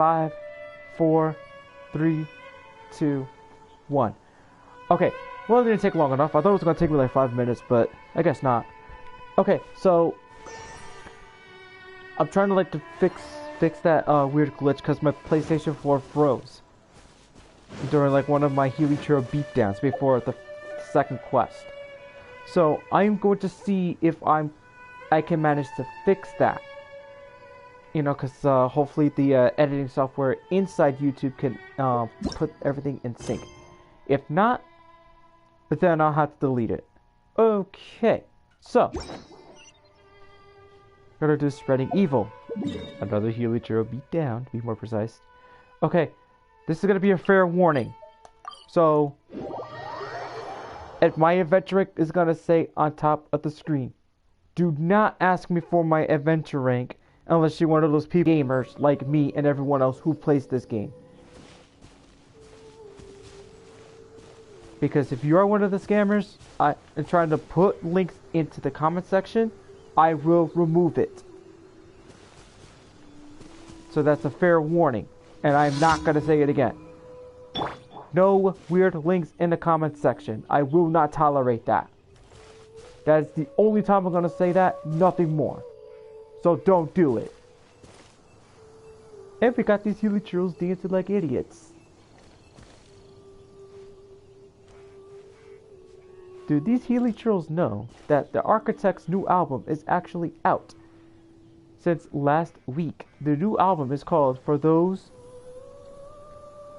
5, 4, 3, 2, 1. Okay, well, it didn't take long enough. I thought it was going to take me like 5 minutes, but I guess not. Okay, so I'm trying to like to fix that weird glitch because my PlayStation 4 froze during like one of my Helitro beatdowns before the second quest. So I'm going to see if I can manage to fix that. You know, because hopefully the editing software inside YouTube can put everything in sync. If not, then I'll have to delete it. Okay, so gotta do Spreading Evil. Another Helitro beatdown, to be more precise. Okay, this is gonna be a fair warning. So, my adventure rank is gonna say on top of the screen. Do not ask me for my adventure rank unless you're one of those people gamers like me and everyone else who plays this game. Because if you are one of the scammers and trying to put links into the comment section, I will remove it. So that's a fair warning, and I'm not going to say it again. No weird links in the comment section. I will not tolerate that. That is the only time I'm going to say that, nothing more. So don't do it. And we got these Helitros dancing like idiots. Do these Helitros know that the Architect's new album is actually out? Since last week, the new album is called For Those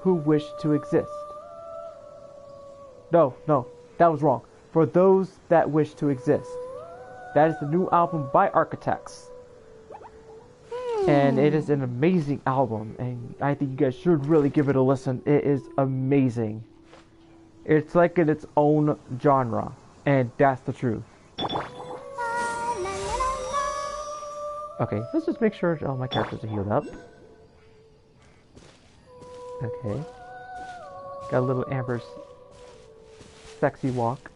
Who Wish to Exist. No, that was wrong. For Those That Wish to Exist. That is the new album by Architects. And it is an amazing album, and I think you guys should really give it a listen. It is amazing. It's like in its own genre, and that's the truth. Okay, let's just make sure all my characters are healed up. Okay. Got a little Amber's sexy walk.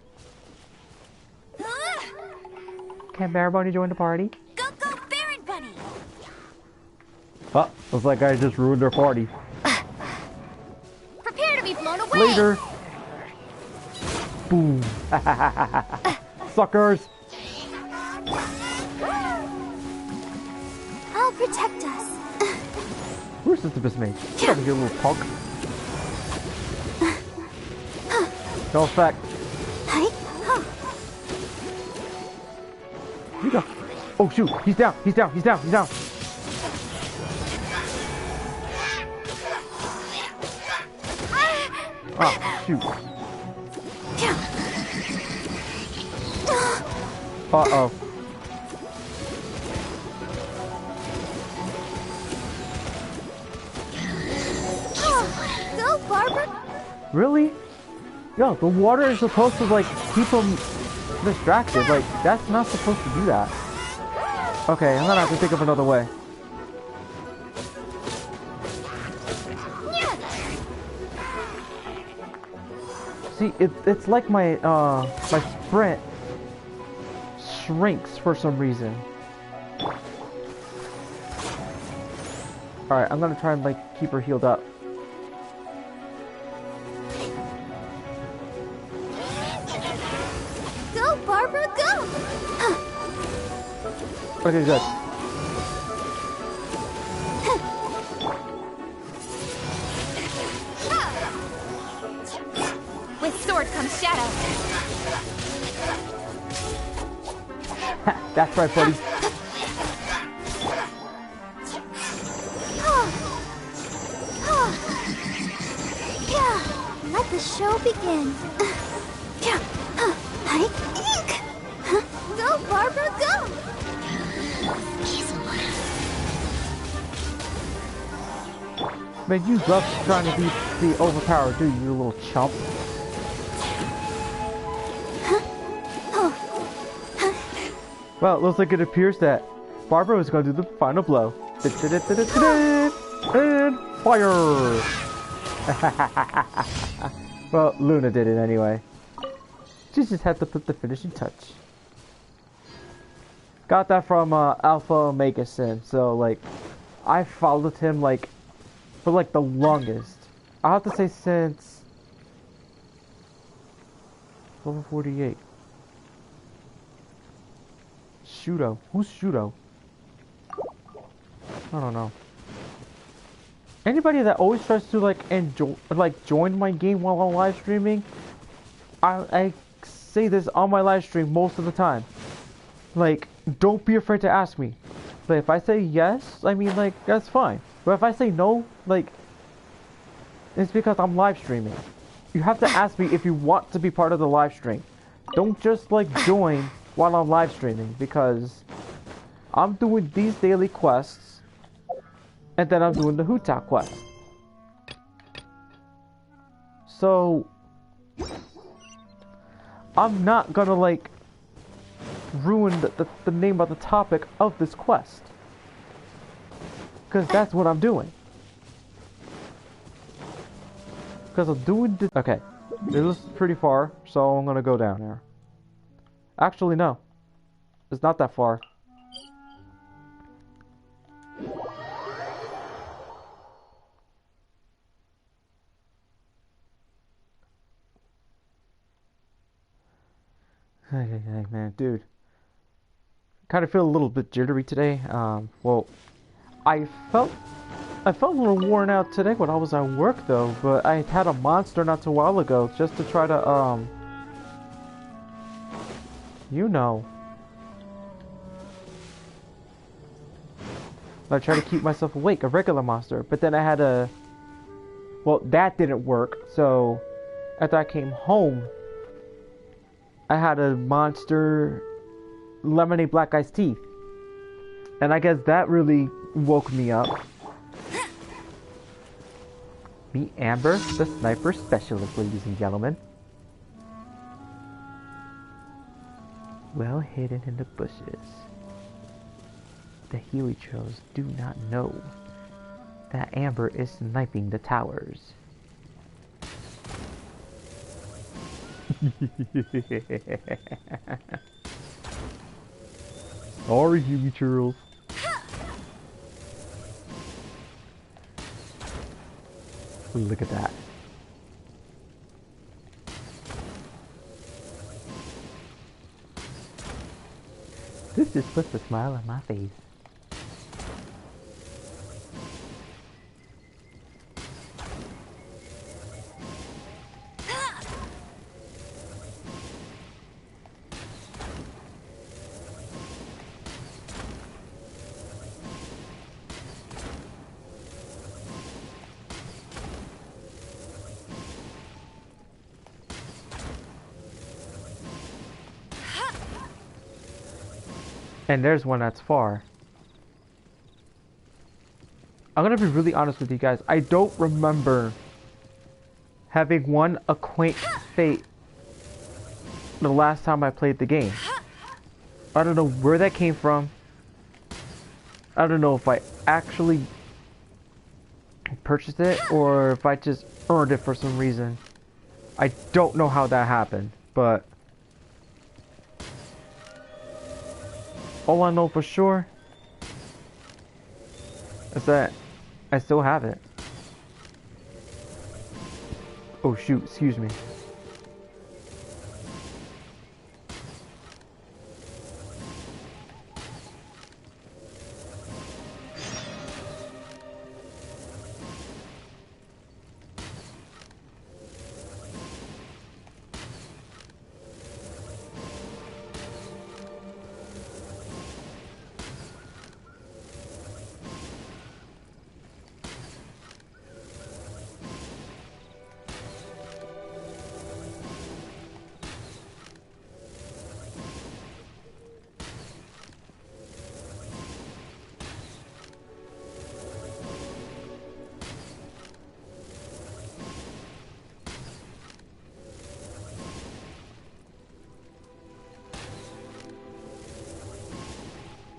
Can Bear Bunny join the party? Go, Baron Bunny! Oh, looks like I just ruined their party. Prepare to be blown away! Later! Boom! Suckers! I'll protect us. Where's this Abyss Mage? Get over here, little punk. No effect. You go. Oh shoot! He's down! He's down! He's down! He's down! Oh shoot! Uh-oh. Go, Barbara! Really? Yo, the water is supposed to like keep him distracted. Like, that's not supposed to do that. Okay, I'm gonna have to think of another way. See, it's like my my sprint shrinks for some reason. Alright, I'm gonna try and like keep her healed up. Go, Barbara, go! Okay, good. With sword comes shadow. That's right, buddy. Let the show begin. Go, Barbara, go! Man, you love trying to be overpowered, do you little chump? Well, it looks like it appears that Barbara is going to do the final blow. And fire! Well, Luna did it anyway. She just had to put the finishing touch. Got that from Alpha Omega Sim, so like, I followed him like for like the longest. I'll have to say since level 48. Shudo. Who's Shudo? I don't know. Anybody that always tries to like join my game while I'm live streaming, I say this on my live stream most of the time. Like, don't be afraid to ask me. But if I say yes, I mean, like, that's fine. But if I say no, like, it's because I'm live streaming. You have to ask me if you want to be part of the live stream. Don't just, like, join while I'm live streaming, because I'm doing these daily quests, and then I'm doing the Tao quest. So, I'm not gonna, like, ruin the name of the topic of this quest. Because that's what I'm doing. Because I'm doing this. Okay, this is pretty far, so I'm gonna go down there. Actually, no. It's not that far. Hey, man, dude. Kind of feel a little bit jittery today. Well, I felt a little worn out today when I was at work though, but I had a monster not too while ago just to try to you know, I tried to keep myself awake, a regular monster, but then I had a, well, that didn't work. So after I came home, I had a monster lemonade black iced tea, and I guess that really woke me up. Meet Amber, the sniper specialist, ladies and gentlemen. Well hidden in the bushes. The Helitros do not know that Amber is sniping the towers. Sorry, Helitros. Look at that. This just puts a smile on my face. And there's one that's far. I'm gonna be really honest with you guys. I don't remember having won a quaint fate the last time I played the game. I don't know where that came from. I don't know if I actually purchased it or if I just earned it for some reason. I don't know how that happened, but all I know for sure is that I still have it. Oh shoot, excuse me.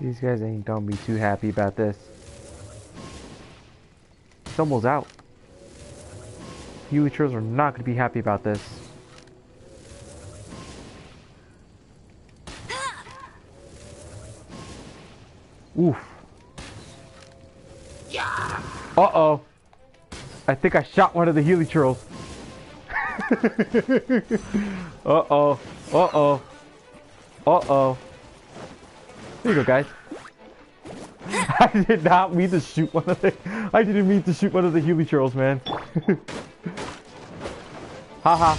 These guys ain't gonna be too happy about this. It's almost out. Helitros are not gonna be happy about this. Oof. Uh-oh. I think I shot one of the Healy Churls. Uh-oh. Uh-oh. Uh-oh. There you go, guys. I did not mean to shoot one of the... I didn't mean to shoot one of the Healy Churls, man. Haha.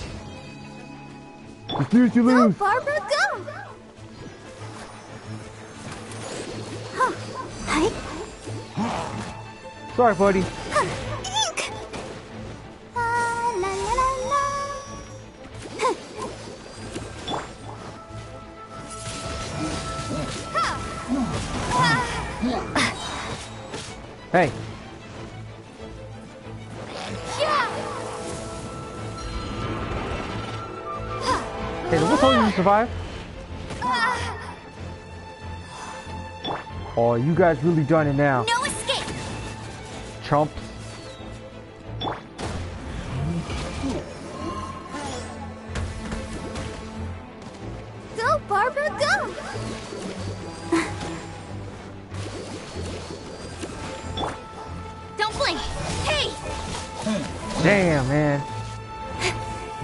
You snooze, you lose. Go, Barbara, go! Huh. Hi. Sorry, buddy. Ink! La la la la la. Hey. Hey, what told you to survive? Oh, you guys really done it now. No escape! Chumps. Go, Barbara, go! Don't blink! Hey! Damn, man.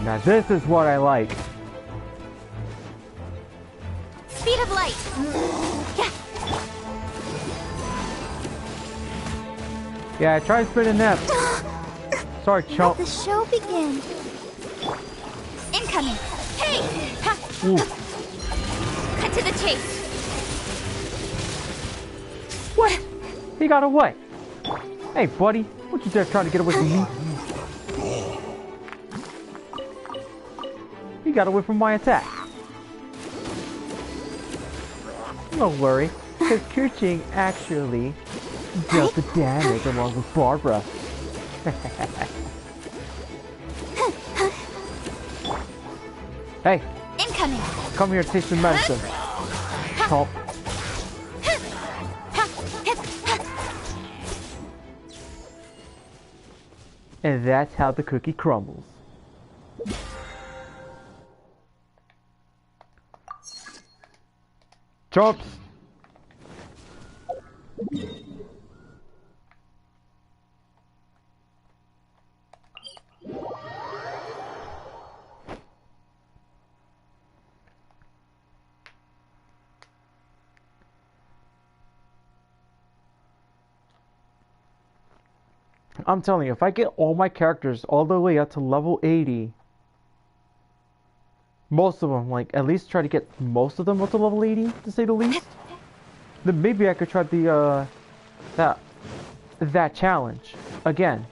Now this is what I like. Speed of light! Yeah! Yeah, try spinning that. Sorry, Let chump. the show begin. Incoming! Hey! Ha! Ooh. Cut to the chase! What? He got away. Hey, buddy. Don't you dare try to get away from me. He got away from my attack. Don't worry, because Keqing actually dealt the damage along with Barbara. Hey, Incoming! come here, taste some medicine. Chomp. And that's how the cookie crumbles. Chomps! I'm telling you, if I get all my characters all the way up to level 80, most of them, like, at least try to get most of them up to level 80, to say the least, then maybe I could try the, that challenge again.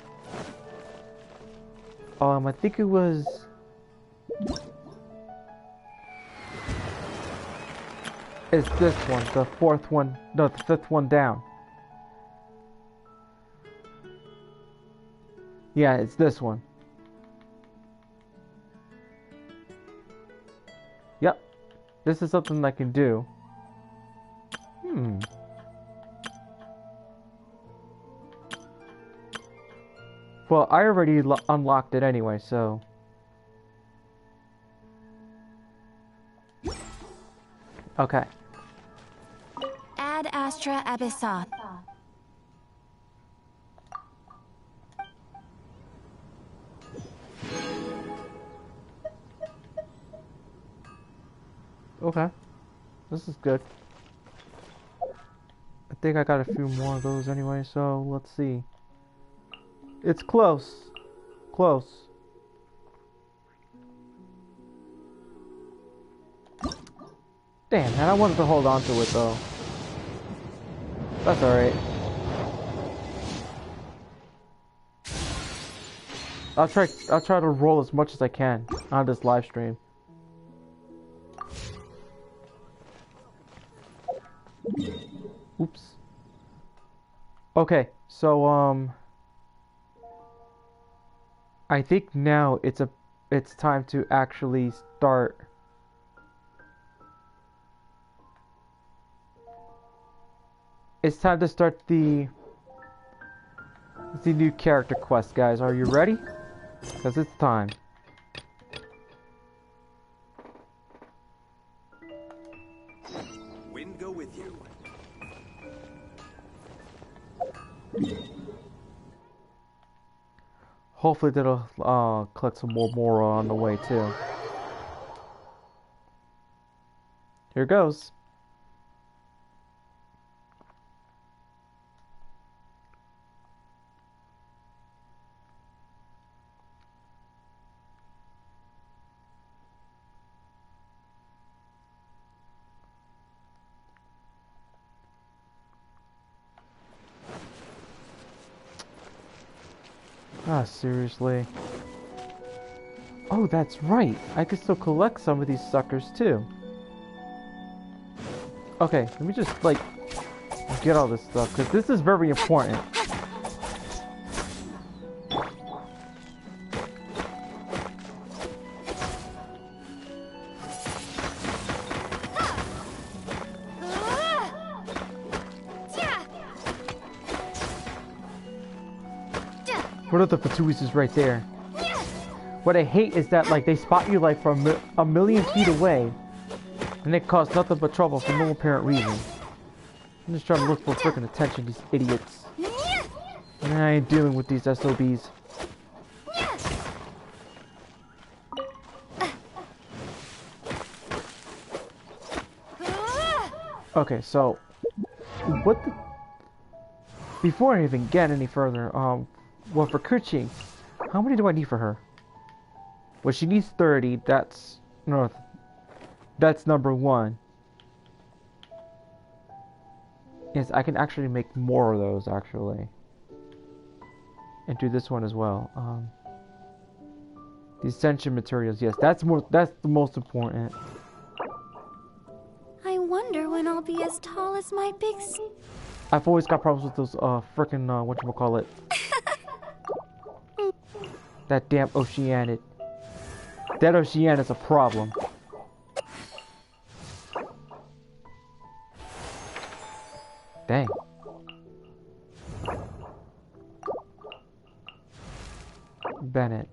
I think it was... It's this one, the fourth one, no, the fifth one down. Yeah, it's this one. Yep. This is something I can do. Well, I already unlocked it anyway, so... Okay. Ad Astra Abyssath. Okay. This is good. I think I got a few more of those anyway, so let's see. It's close. Close. Damn, man, I wanted to hold on to it though. That's alright. I'll try to roll as much as I can on this live stream. Oops. Okay, so I think now it's time to actually start. It's time to start the new character quest, guys. Are you ready? Because it's time. Wind go with you. Hopefully that'll collect some more Mora on the way too. Here goes. Ah, seriously. Oh, that's right. I can still collect some of these suckers too. Okay, let me just like get all this stuff because this is very important. What are the Fatuises right there? What I hate is that like they spot you like from a million feet away, and it cause nothing but trouble for no apparent reason. I'm just trying to look for freaking attention, these idiots. And I ain't dealing with these SOBs. Okay, so what the... Before I even get any further, well, for Keqing, how many do I need for her? Well, she needs 30. That's number one. Yes, I can actually make more of those actually, and do this one as well. The ascension materials. Yes, that's the most important. I wonder when I'll be as tall as my big I've always got problems with those frickin' whatchamacallit. That damn Oceanid. That Oceanid's a problem. Dang. Bennett.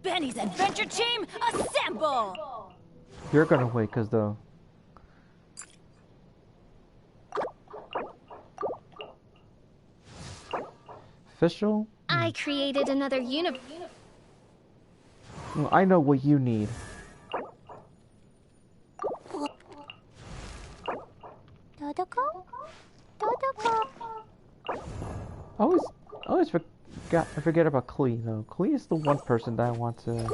Benny's adventure team, assemble! You're gonna wait, cause the... Official? I created another universe. I know what you need. Dodoko? Dodoko. I always forget about Klee though. Klee is the one person that I want to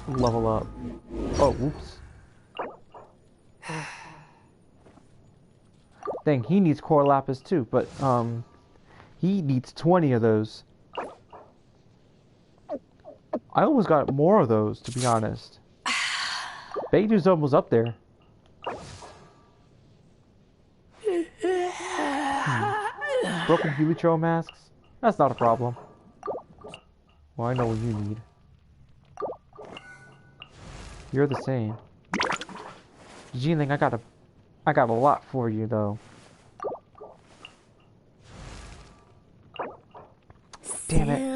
level up. Oh, whoops. Dang, he needs Core Lapis too, but he needs 20 of those. I almost got more of those, to be honest. Beidu's almost up there. Broken Helitro masks? That's not a problem. Well, I know what you need. You're the same. Jinling, I got a lot for you, though. Damn it.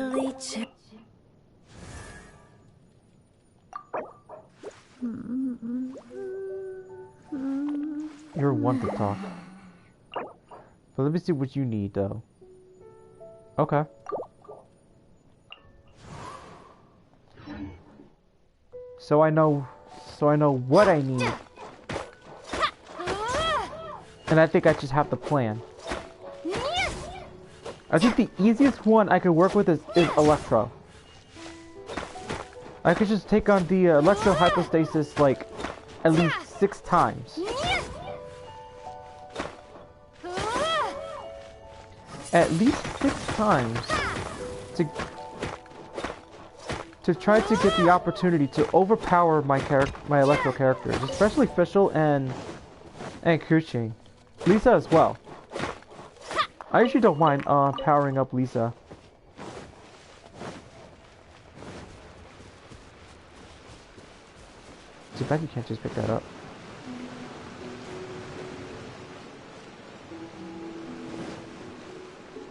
You're one to talk. But let me see what you need, though. Okay. So I know what I need. And I think I just have the plan. I think the easiest one I could work with is Electro. I could just take on the Electro Hypostasis like at least 6 times. At least 6 times to try to get the opportunity to overpower my Electro characters, especially Fischl and Keqing. Lisa as well. I usually don't mind powering up Lisa. Too bad you can't just pick that up.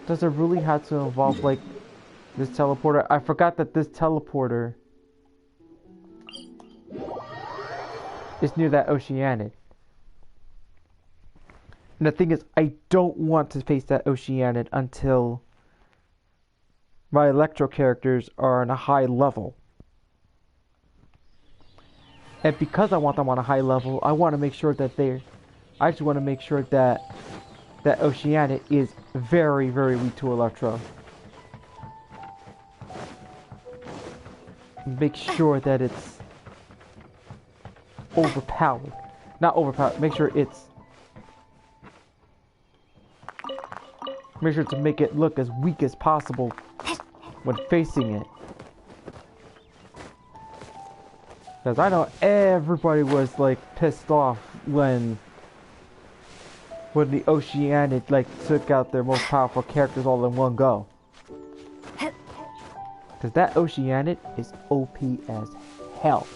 Does it really have to involve like this teleporter? I forgot that this teleporter is near that Oceanid. And the thing is, I don't want to face that Oceanid until my electro characters are on a high level. And because I want them on a high level, I want to make sure that I just want to make sure that Oceanic is very, very weak to electro. Make sure that it's overpowered. Not overpowered, make sure to make it look as weak as possible when facing it. Because I know everybody was like pissed off when the Oceanic like took out their most powerful characters all in one go. Because that Oceanic is OP as hell.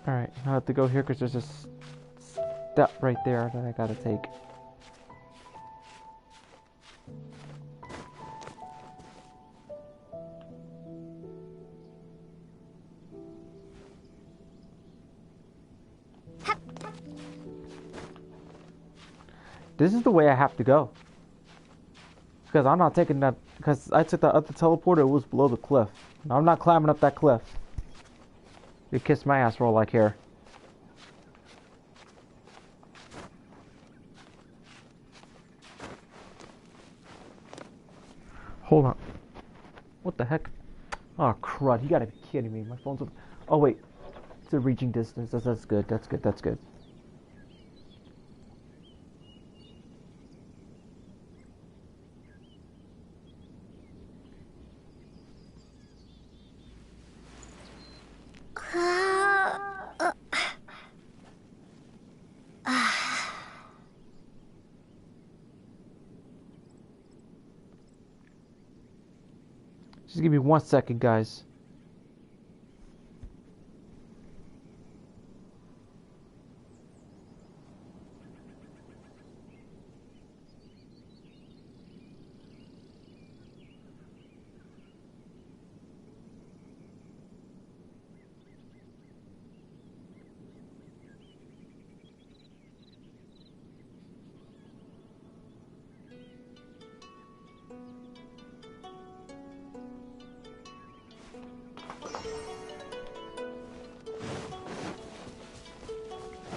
Alright, I have to go here because there's a step right there that I gotta take. This is the way I have to go. Because I'm not taking that, because I took that other teleporter, it was below the cliff. Now, I'm not climbing up that cliff. You kiss my ass for all I care. Hold on. What the heck? Oh crud, you gotta be kidding me. My phone's up. Oh wait. It's a reaching distance. That's good. That's good. That's good. Just give me 1 second, guys.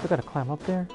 I gotta climb up there.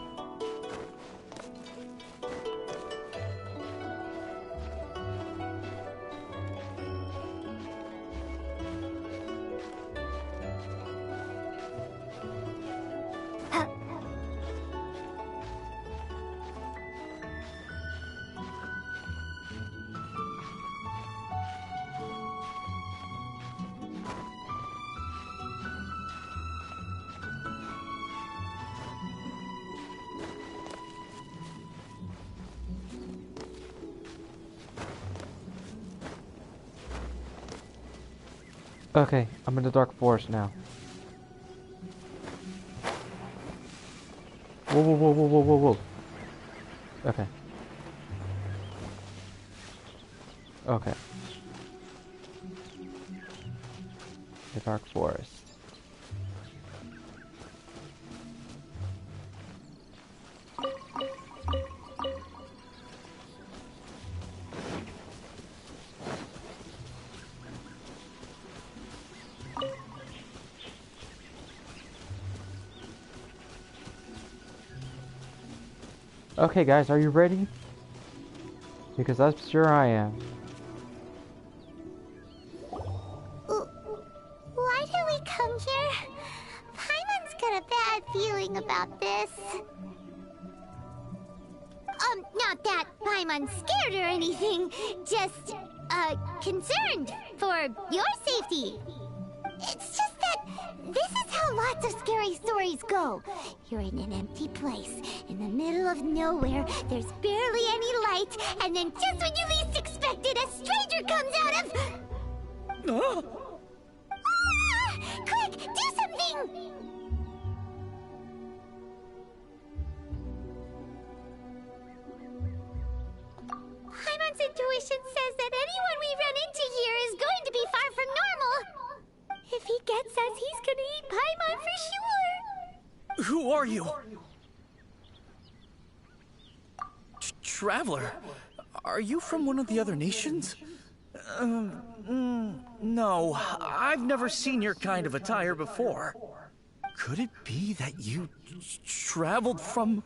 Okay, I'm in the dark forest now. Whoa, whoa, whoa, whoa, whoa, whoa, whoa. Okay. Okay. The dark forest. Okay guys, are you ready? Because I'm sure I am. Why did we come here? Paimon's got a bad feeling about this. Not that Paimon's scared or anything, just, concerned for your safety. It's just that this is how lots of scary stories go. You're in an empty place, in the middle of nowhere, there's barely any light, and then just when you least expect it, a stranger comes out of... Quick, do something! Paimon's intuition says that anyone we run into here is going to be far from normal. If he gets us, he's gonna eat Paimon for sure. Who are you? Traveler, are you from one of the other nations? No, I've never seen your kind of attire before. Could it be that you traveled from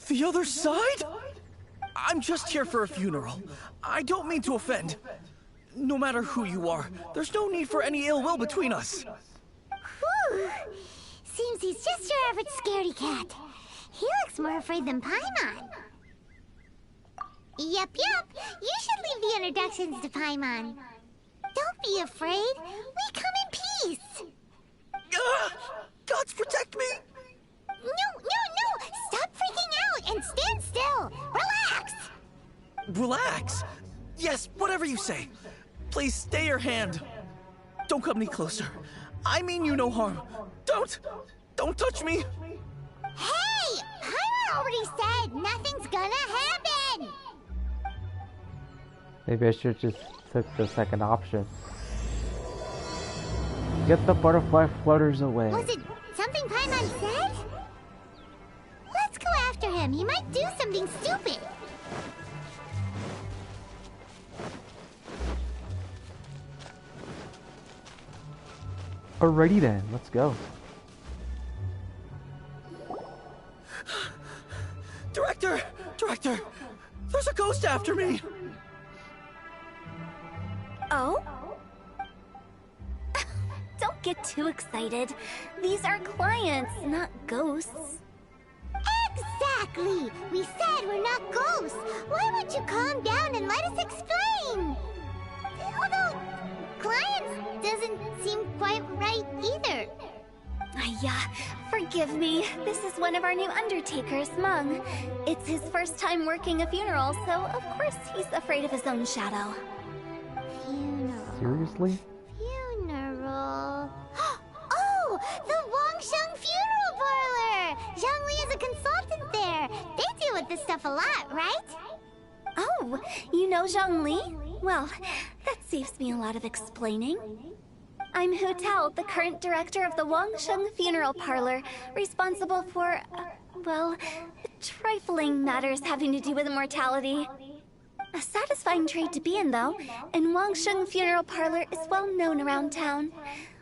the other side? I'm just here for a funeral. I don't mean to offend. No matter who you are, there's no need for any ill will between us. Whew. Seems he's just your average scaredy cat. He looks more afraid than Paimon. Yep. You should leave the introductions to Paimon. Don't be afraid. We come in peace. Gods protect me! No. Stop freaking out and stand still. Relax. Relax. Yes, whatever you say. Please stay your hand. Don't come any closer. I mean you no harm. Don't touch me. Hey, Paimon already said nothing's gonna happen. Maybe I should just took the second option. Get the butterfly flutters away. Was it something Paimon said? Let's go after him. He might do something stupid. Alrighty then, let's go. Director! There's a ghost after me! Oh? Don't get too excited. These are clients, not ghosts. Exactly! We said we're not ghosts. Why won't you calm down and let us explain? Although, clients doesn't seem quite right either. Forgive me. This is one of our new undertakers, Mung. It's his first time working a funeral, so of course he's afraid of his own shadow. Funeral. Seriously? Funeral. Oh! The Wangsheng Funeral Parlor! Zhongli is a consultant there. They deal with this stuff a lot, right? Oh, you know Zhongli? Well, that saves me a lot of explaining. I'm Hu Tao, the current director of the Wangsheng Funeral Parlor, responsible for, trifling matters having to do with immortality. A satisfying trade to be in, though, and Wangsheng Funeral Parlor is well known around town.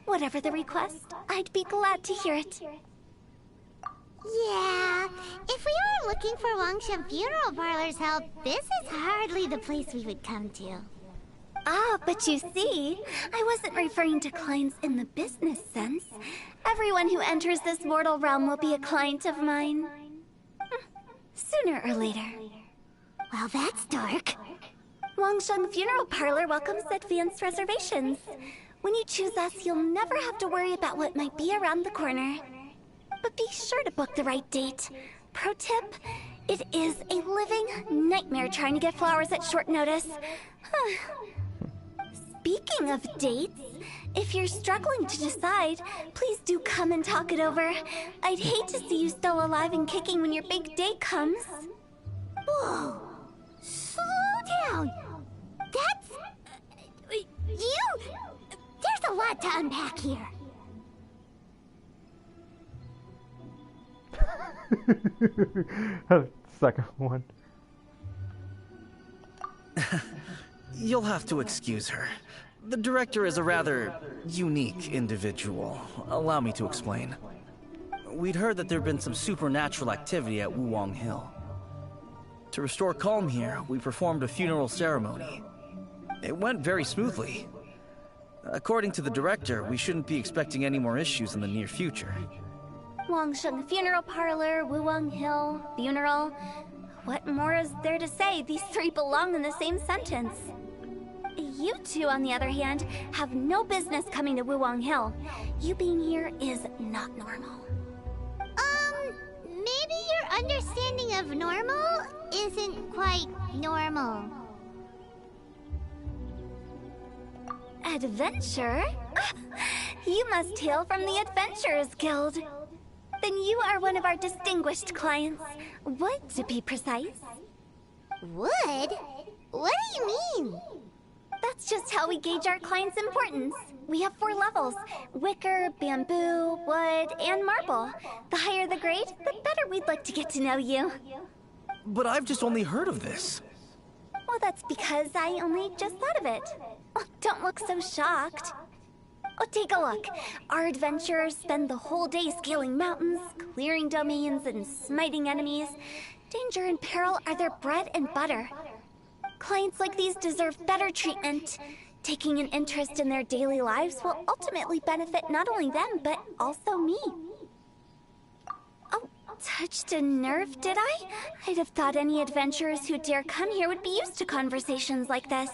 Whatever the request, I'd be glad to hear it. Yeah, if we were looking for Wangsheng Funeral Parlor's help, this is hardly the place we would come to. Ah, but you see, I wasn't referring to clients in the business sense. Everyone who enters this mortal realm will be a client of mine. Sooner or later. Well, that's dark. Wangsheng Funeral Parlor welcomes advanced reservations. When you choose us, you'll never have to worry about what might be around the corner. But be sure to book the right date. Pro tip, it is a living nightmare trying to get flowers at short notice. Speaking of dates, if you're struggling to decide, please do come and talk it over. I'd hate to see you still alive and kicking when your big day comes. Whoa! Slow down! That's... you... There's a lot to unpack here. Second one. You'll have to excuse her. The director is a rather unique individual. Allow me to explain. We'd heard that there'd been some supernatural activity at Wuwang Hill. To restore calm here, we performed a funeral ceremony. It went very smoothly. According to the director, we shouldn't be expecting any more issues in the near future. Wangsheng Funeral Parlor, Wuwang Hill, funeral. What more is there to say? These three belong in the same sentence. You two, on the other hand, have no business coming to Wuwang Hill. You being here is not normal. Maybe your understanding of normal isn't quite normal. Adventure? You must hail from the Adventurers Guild. Then you are one of our distinguished clients. Wood, to be precise. Wood? What do you mean? That's just how we gauge our clients' importance. We have 4 levels: wicker, bamboo, wood, and marble. The higher the grade, the better we'd like to get to know you. But I've just only heard of this. Well, that's because I only just thought of it. Oh, don't look so shocked. Oh, take a look. Our adventurers spend the whole day scaling mountains, clearing domains, and smiting enemies. Danger and peril are their bread and butter. Clients like these deserve better treatment. Taking an interest in their daily lives will ultimately benefit not only them, but also me. Oh, touched a nerve, did I? I'd have thought any adventurers who dare come here would be used to conversations like this.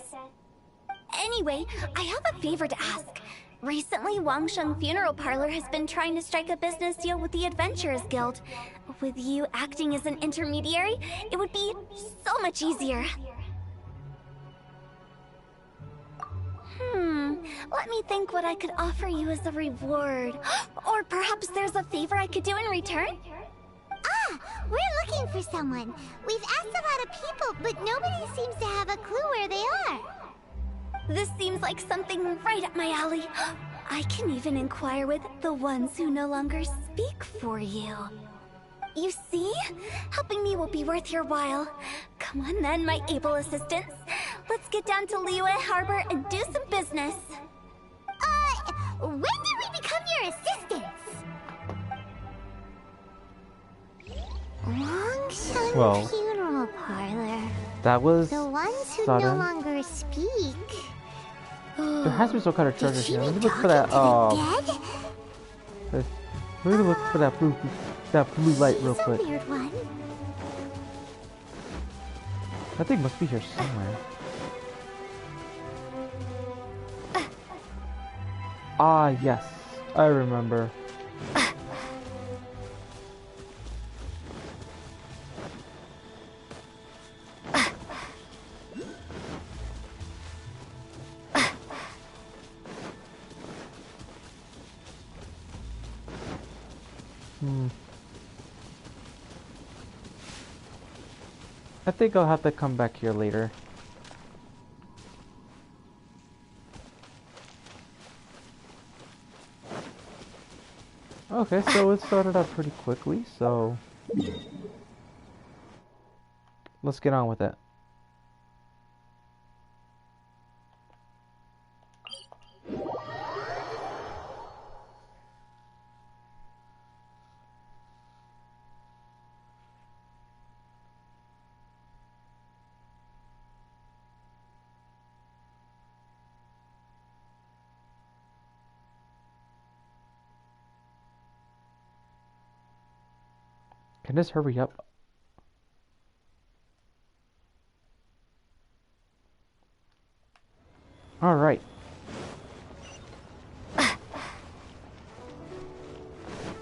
Anyway, I have a favor to ask. Recently, Wangsheng Funeral Parlor has been trying to strike a business deal with the Adventurers Guild. With you acting as an intermediary, it would be so much easier. Let me think what I could offer you as a reward. Or perhaps there's a favor I could do in return? Ah, we're looking for someone. We've asked a lot of people, but nobody seems to have a clue where they are. This seems like something right up my alley. I can even inquire with the ones who no longer speak for you. You see? Helping me will be worth your while. Come on then, my able assistants. Let's get down to Liyue Harbor and do some business. When did we become your assistants? Wangsheng Funeral Parlor. That was The ones who sudden. no longer speak. There has to be some kind of treasure Did she here. Let me be look for that. talking to the dead? Let me look for that blue light real She's quick. a weird one. That thing must be here somewhere. Ah, yes, I remember. I think I'll have to come back here later. Okay, so it started out pretty quickly, so let's get on with it. Can this hurry up? All right.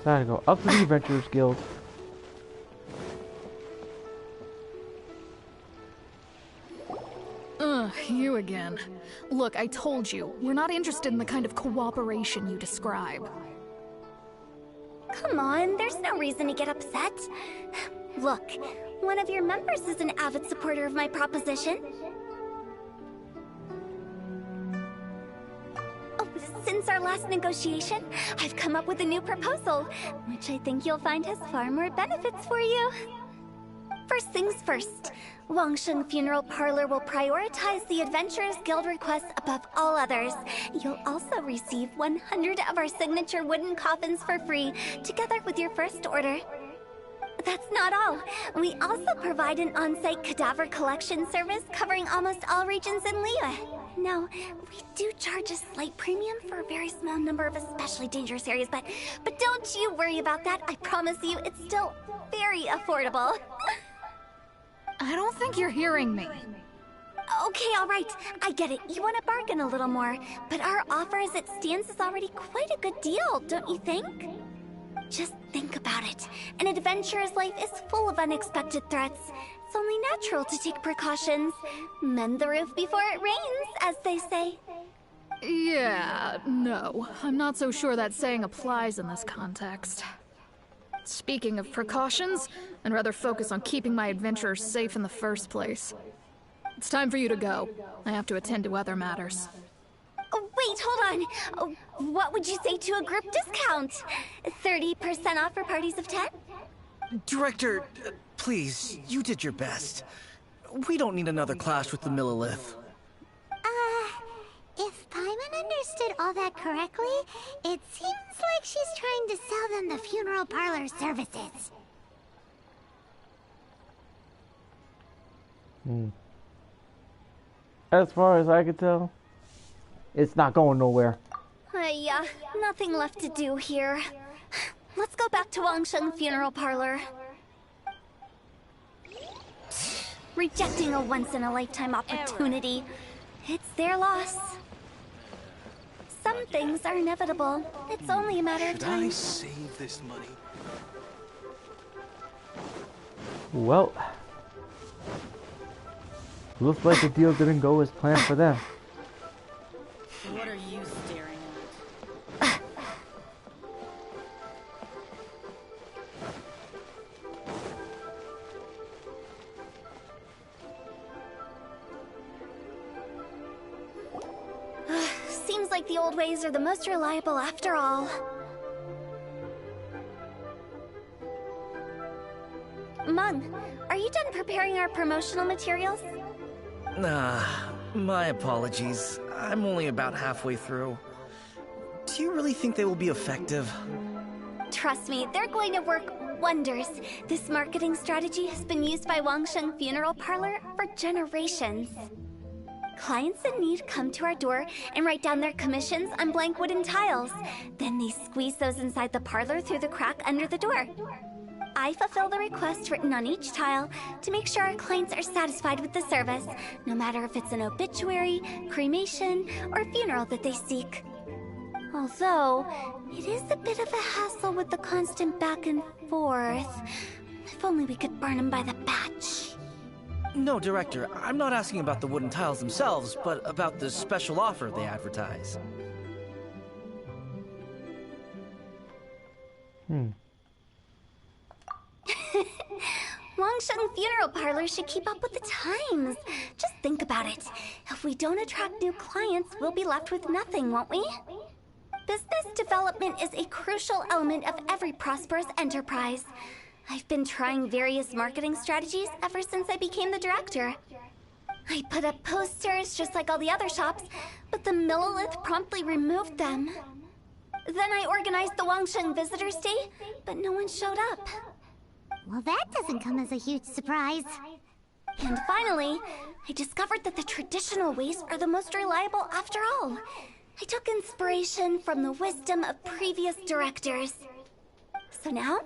Time to go up to the Adventurers Guild. You again. Look, I told you, we're not interested in the kind of cooperation you describe. Come on, there's no reason to get upset. Look, one of your members is an avid supporter of my proposition. Oh, since our last negotiation, I've come up with a new proposal, which I think you'll find has far more benefits for you. First things first, Wangsheng Funeral Parlor will prioritize the Adventurers Guild requests above all others. You'll also receive 100 of our signature wooden coffins for free, together with your first order. That's not all. We also provide an on-site cadaver collection service covering almost all regions in Liyue. Now, we do charge a slight premium for a very small number of especially dangerous areas, but don't you worry about that. I promise you, it's still very affordable. I don't think you're hearing me. Okay, all right. I get it. You want to bargain a little more, but our offer as it stands is already quite a good deal, don't you think? Just think about it. An adventurer's life is full of unexpected threats. It's only natural to take precautions. Mend the roof before it rains, as they say. Yeah, no. I'm not so sure that saying applies in this context. Speaking of precautions, I'd rather focus on keeping my adventurers safe in the first place. It's time for you to go. I have to attend to other matters. Oh, wait, hold on. Oh, what would you say to a group discount? 30% off for parties of 10? Director, please, you did your best. We don't need another clash with the Millilith. If Paimon understood all that correctly, it seems like she's trying to sell them the funeral parlor services. As far as I could tell, it's not going nowhere. Yeah, nothing left to do here. Let's go back to Wangsheng Funeral Parlor. Rejecting a once-in-a-lifetime opportunity. It's their loss. Some things are inevitable. It's only a matter of time. Should I save this money? Well, looks like the deal didn't go as planned for them. What are you staring at? Seems like the old ways are the most reliable after all. Mung, are you done preparing our promotional materials? My apologies. I'm only about halfway through. Do you really think they will be effective? Trust me, they're going to work wonders. This marketing strategy has been used by Wangsheng Funeral Parlor for generations. Clients in need come to our door and write down their commissions on blank wooden tiles. Then they squeeze those inside the parlor through the crack under the door. I fulfill the request written on each tile to make sure our clients are satisfied with the service, no matter if it's an obituary, cremation, or funeral that they seek. Although, it is a bit of a hassle with the constant back and forth. If only we could burn them by the batch. No, Director, I'm not asking about the wooden tiles themselves, but about the special offer they advertise. Wangsheng Funeral Parlor should keep up with the times. Just think about it. If we don't attract new clients, we'll be left with nothing, won't we? Business development is a crucial element of every prosperous enterprise. I've been trying various marketing strategies ever since I became the director. I put up posters just like all the other shops, but the Millilith promptly removed them. Then I organized the Wangsheng Visitors Day, but no one showed up. Well, that doesn't come as a huge surprise. And finally, I discovered that the traditional ways are the most reliable after all. I took inspiration from the wisdom of previous directors. So now,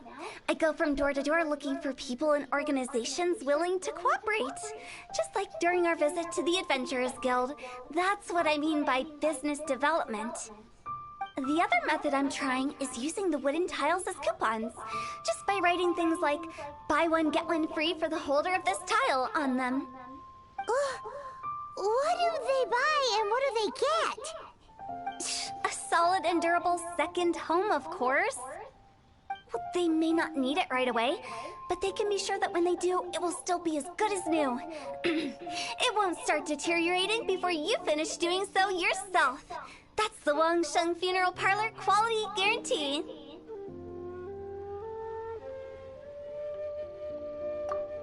I go from door to door looking for people and organizations willing to cooperate. Just like during our visit to the Adventurers Guild. That's what I mean by business development. The other method I'm trying is using the wooden tiles as coupons. Just by writing things like, buy one, get one free for the holder of this tile on them. What do they buy and what do they get? A solid and durable second home, of course. Well, they may not need it right away, but they can be sure that when they do, it will still be as good as new. It won't start deteriorating before you finish doing so yourself. That's the Wangsheng Funeral Parlor quality guarantee.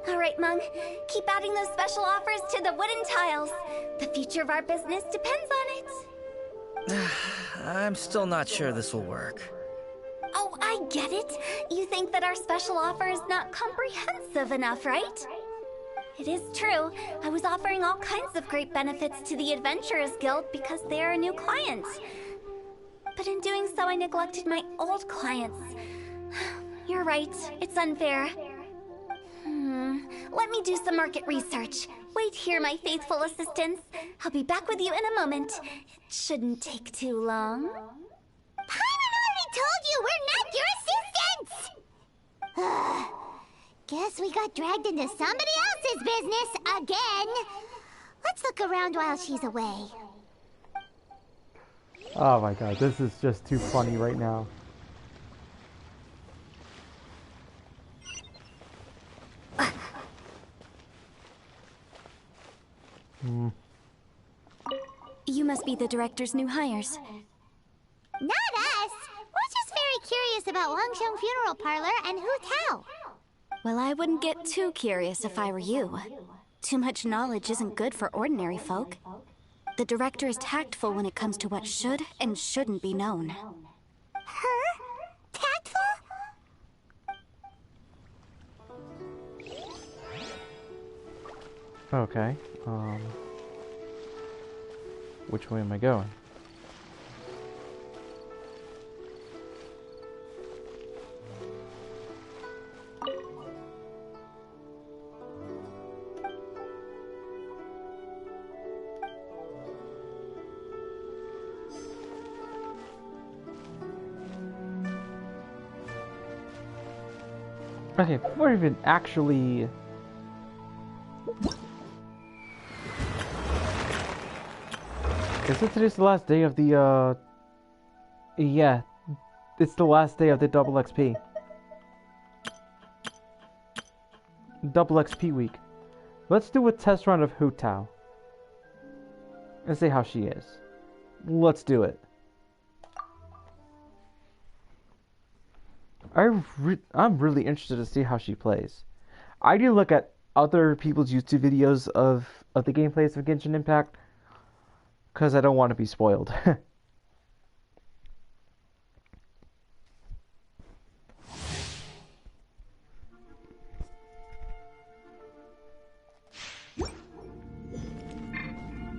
All right, Mung. Keep adding those special offers to the wooden tiles. The future of our business depends on it. I'm still not sure this will work. Oh, I get it. You think that our special offer is not comprehensive enough, right? It is true. I was offering all kinds of great benefits to the Adventurers Guild because they are a new client. But in doing so, I neglected my old clients. You're right. It's unfair. Let me do some market research. Wait here, my faithful assistants. I'll be back with you in a moment. It shouldn't take too long. Paimon already told you we're not your assistants! Guess we got dragged into somebody else's business again. Let's look around while she's away. Oh my god, this is just too funny right now. You must be the director's new hires. Not us. We're just very curious about Wangsheng Funeral Parlor and Hu Tao. Well, I wouldn't get too curious if I were you. Too much knowledge isn't good for ordinary folk. The director is tactful when it comes to what should and shouldn't be known. Her? Tactful? Okay. Which way am I going? Okay, before I even actually... Is it today's the last day of the, Yeah, it's the last day of the double XP. Double XP week. Let's do a test run of Hu Tao. And see how she is. Let's do it. I'm really interested to see how she plays. I do look at other people's YouTube videos of the gameplays of Genshin Impact, because I don't want to be spoiled.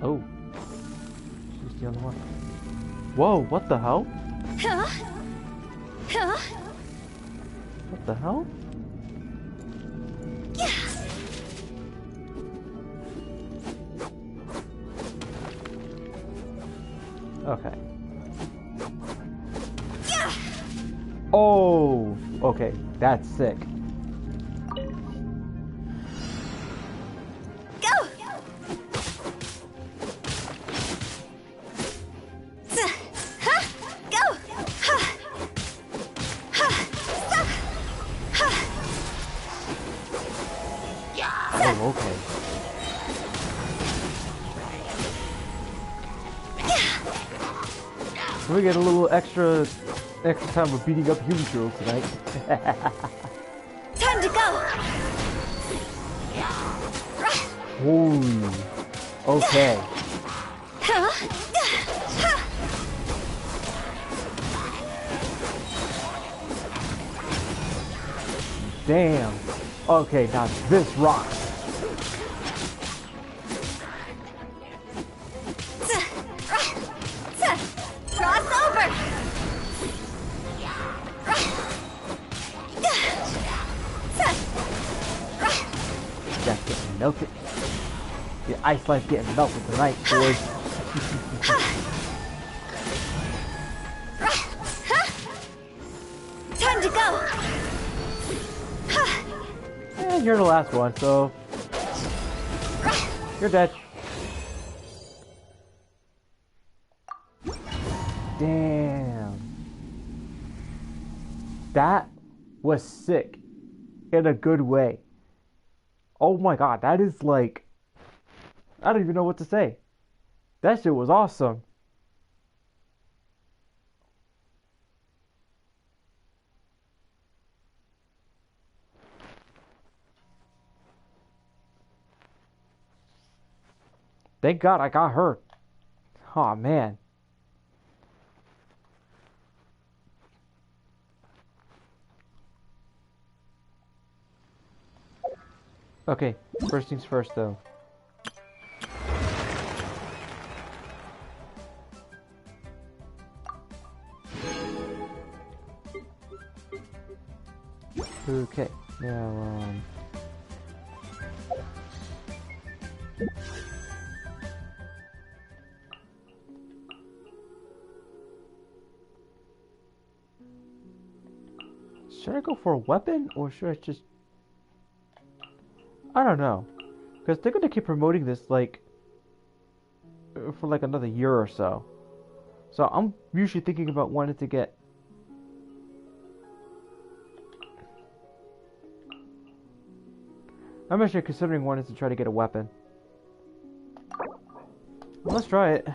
Oh. She's the only one. Whoa, what the hell? What the hell? Okay. Oh, okay, that's sick. Go! Go! Oh, okay. We get a little extra time of beating up human girls tonight. Time to go! Holy. Okay. Damn. Okay, now this rocks. Crossover! That's getting melted. The ice life getting melted tonight, boys. Time to go! And you're the last one, so you're dead. Damn. That was sick. In a good way. Oh my god, that is like... I don't even know what to say. That shit was awesome. Thank God I got her. Aw, man. Okay, first things first though. Okay, now, should I go for a weapon, or should I just... I don't know. Because they're gonna keep promoting this, like, for like another year or so. So I'm usually thinking about wanting to get... I'm actually considering wanting to try to get a weapon. Let's try it.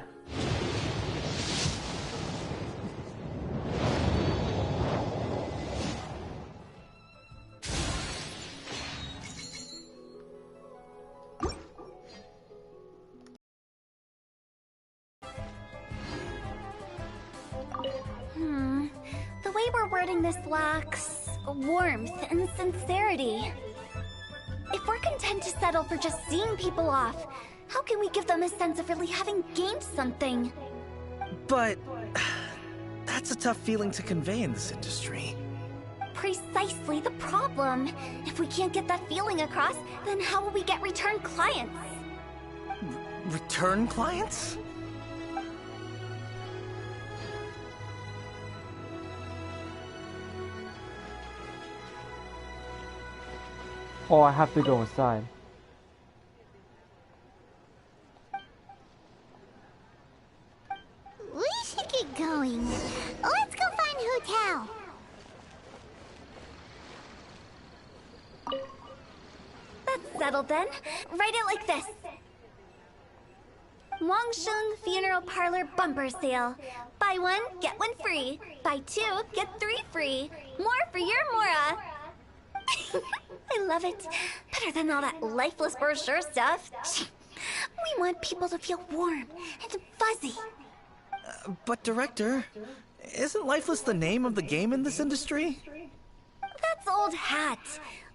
The way we're wording this lacks warmth and sincerity. If we're content to settle for just seeing people off, how can we give them a sense of really having gained something? But that's a tough feeling to convey in this industry. Precisely the problem. If we can't get that feeling across, then how will we get return clients? Return clients? Oh, I have to go inside. We should get going. Let's go find Hu Tao. That's settled then. Write it like this. Wangsheng Funeral Parlor Bumper Sale. Buy one, get one free. Buy two, get three free. More for your Mora. I love it. Better than all that lifeless brochure stuff. We want people to feel warm and fuzzy. But Director, isn't Lifeless the name of the game in this industry? That's old hat.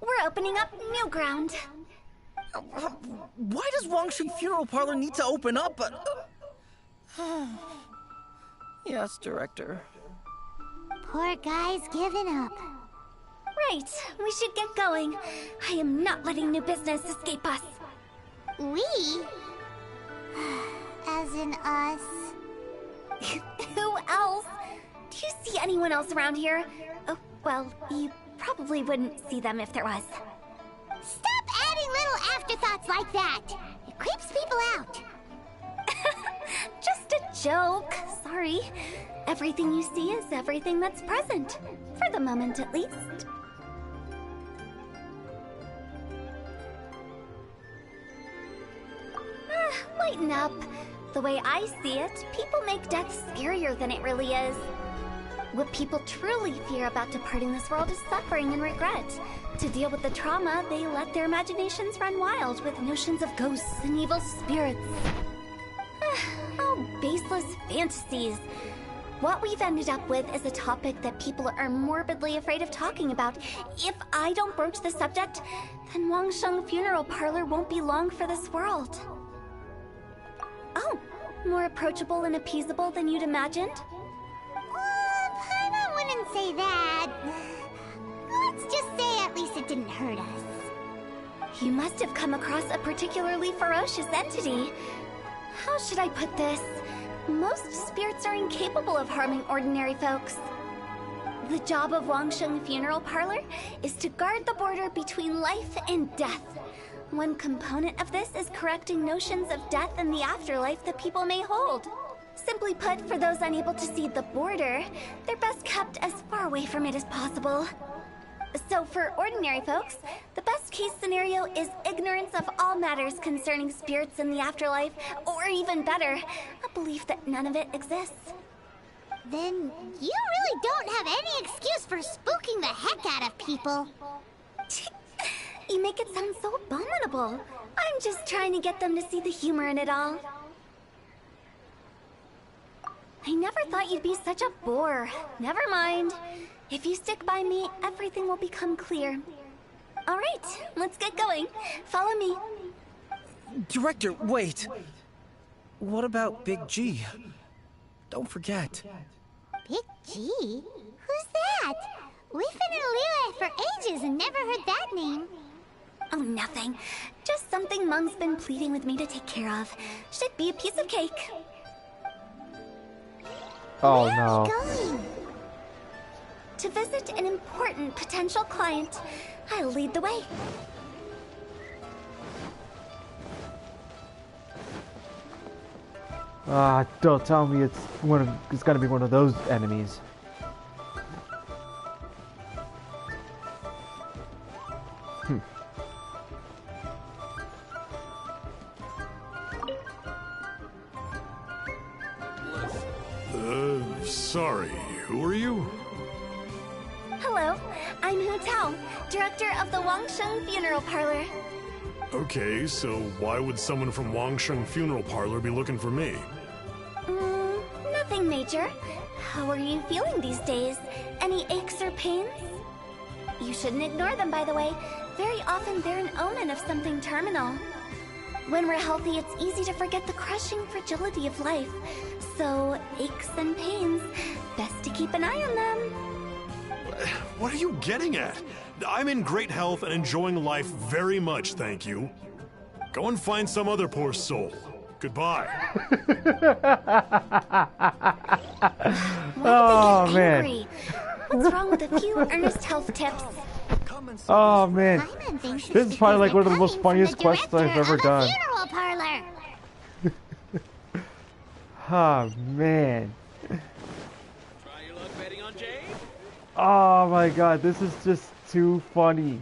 We're opening up new ground. Why does Wangsheng Funeral Parlor need to open up? Yes, Director. Poor guy's giving up. Right, we should get going. I am not letting new business escape us. We? As in us. Who else? Do you see anyone else around here? Oh, well, you probably wouldn't see them if there was. Stop adding little afterthoughts like that. It creeps people out. Just a joke. Sorry. Everything you see is everything that's present. For the moment, at least. Lighten up. The way I see it, people make death scarier than it really is. What people truly fear about departing this world is suffering and regret. To deal with the trauma, they let their imaginations run wild with notions of ghosts and evil spirits. Oh, baseless fantasies. What we've ended up with is a topic that people are morbidly afraid of talking about. If I don't broach the subject, then Wangsheng Funeral Parlor won't be long for this world. Oh, more approachable and appeasable than you'd imagined? Paimon wouldn't say that. Let's just say at least it didn't hurt us. You must have come across a particularly ferocious entity. How should I put this? Most spirits are incapable of harming ordinary folks. The job of Wangsheng Funeral Parlor is to guard the border between life and death. One component of this is correcting notions of death and the afterlife that people may hold. Simply put, for those unable to see the border, they're best kept as far away from it as possible. So for ordinary folks, the best case scenario is ignorance of all matters concerning spirits in the afterlife, or even better, a belief that none of it exists. Then you really don't have any excuse for spooking the heck out of people. You make it sound so abominable. I'm just trying to get them to see the humor in it all. I never thought you'd be such a bore. Never mind. If you stick by me, everything will become clear. All right, let's get going. Follow me. Director, wait. What about Big G? Don't forget. Big G? Who's that? We've been in Liyue for ages and never heard that name. Oh, nothing. Just something Mung's been pleading with me to take care of. Should be a piece of cake. Oh Where no. are we going? To visit an important potential client. I'll lead the way. Don't tell me it's gonna be one of those enemies. Sorry, who are you? Hello, I'm Hu Tao, director of the Wangsheng Funeral Parlor. Okay, so why would someone from Wangsheng Funeral Parlor be looking for me? Nothing major. How are you feeling these days? Any aches or pains? You shouldn't ignore them, by the way. Very often they're an omen of something terminal. When we're healthy, it's easy to forget the crushing fragility of life. So, aches and pains, best to keep an eye on them. What are you getting at? I'm in great health and enjoying life very much, thank you. Go and find some other poor soul. Goodbye. Oh man. Angry? What's wrong with a few earnest health tips? Oh man. Paimon thinks This is it's probably because like one of the they're most coming funniest from the quests I've director ever of a done. funeral parlor. Oh man. Try your luck betting on Jade? Oh my god, this is just too funny.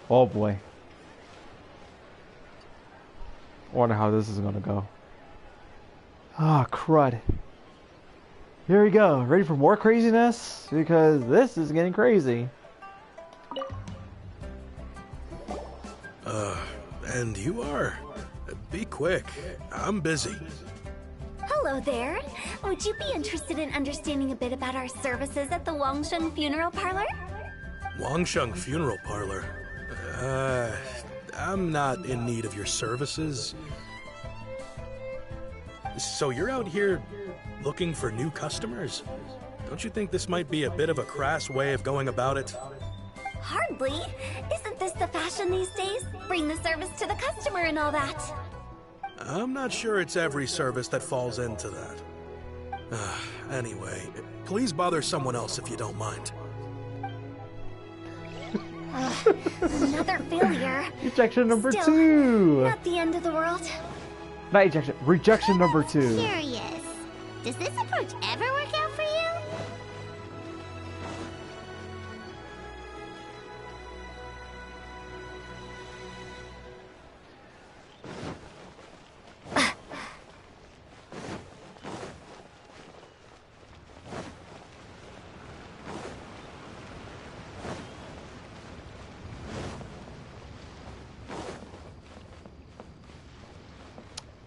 Oh boy. I wonder how this is gonna go. Ah, crud. Here we go. Ready for more craziness? Because this is getting crazy. And you are? Be quick. I'm busy. Hello there. Would you be interested in understanding a bit about our services at the Wangsheng Funeral Parlor? Wangsheng Funeral Parlor? I'm not in need of your services. So you're out here looking for new customers? Don't you think this might be a bit of a crass way of going about it? Hardly. Isn't this the fashion these days? Bring the service to the customer and all that. I'm not sure it's every service that falls into that. Anyway, please bother someone else if you don't mind. Another failure. Ejection number Still, 2. Not the end of the world. Not ejection. Rejection number 2. Curious. Does this approach ever work out for you?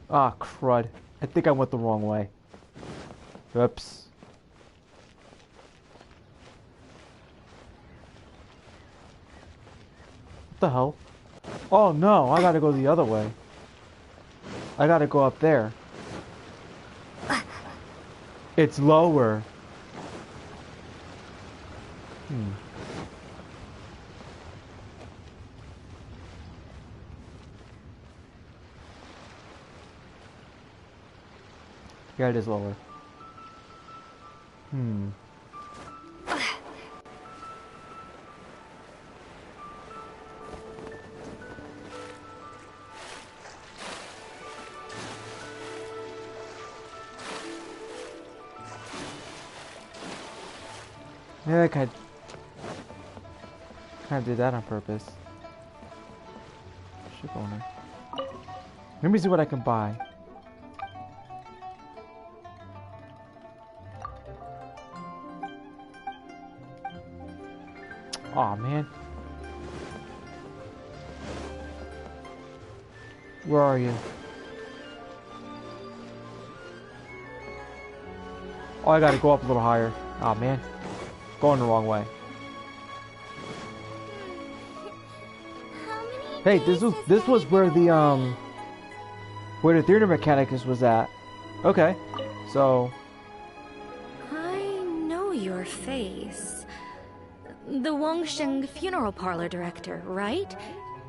Ah, crud. I think I went the wrong way. Oops. What the hell? Oh no, I gotta go the other way. I gotta go up there. It's lower. Yeah, it is lower. Yeah, I kind of did that on purpose. Ship owner. Let me see what I can buy. Aw, man. Where are you? Oh, I gotta go up a little higher. Aw, man. Going the wrong way. Hey, this was where the theater mechanicus was at. Okay. So I know your face. The Wangsheng Funeral Parlor director, right?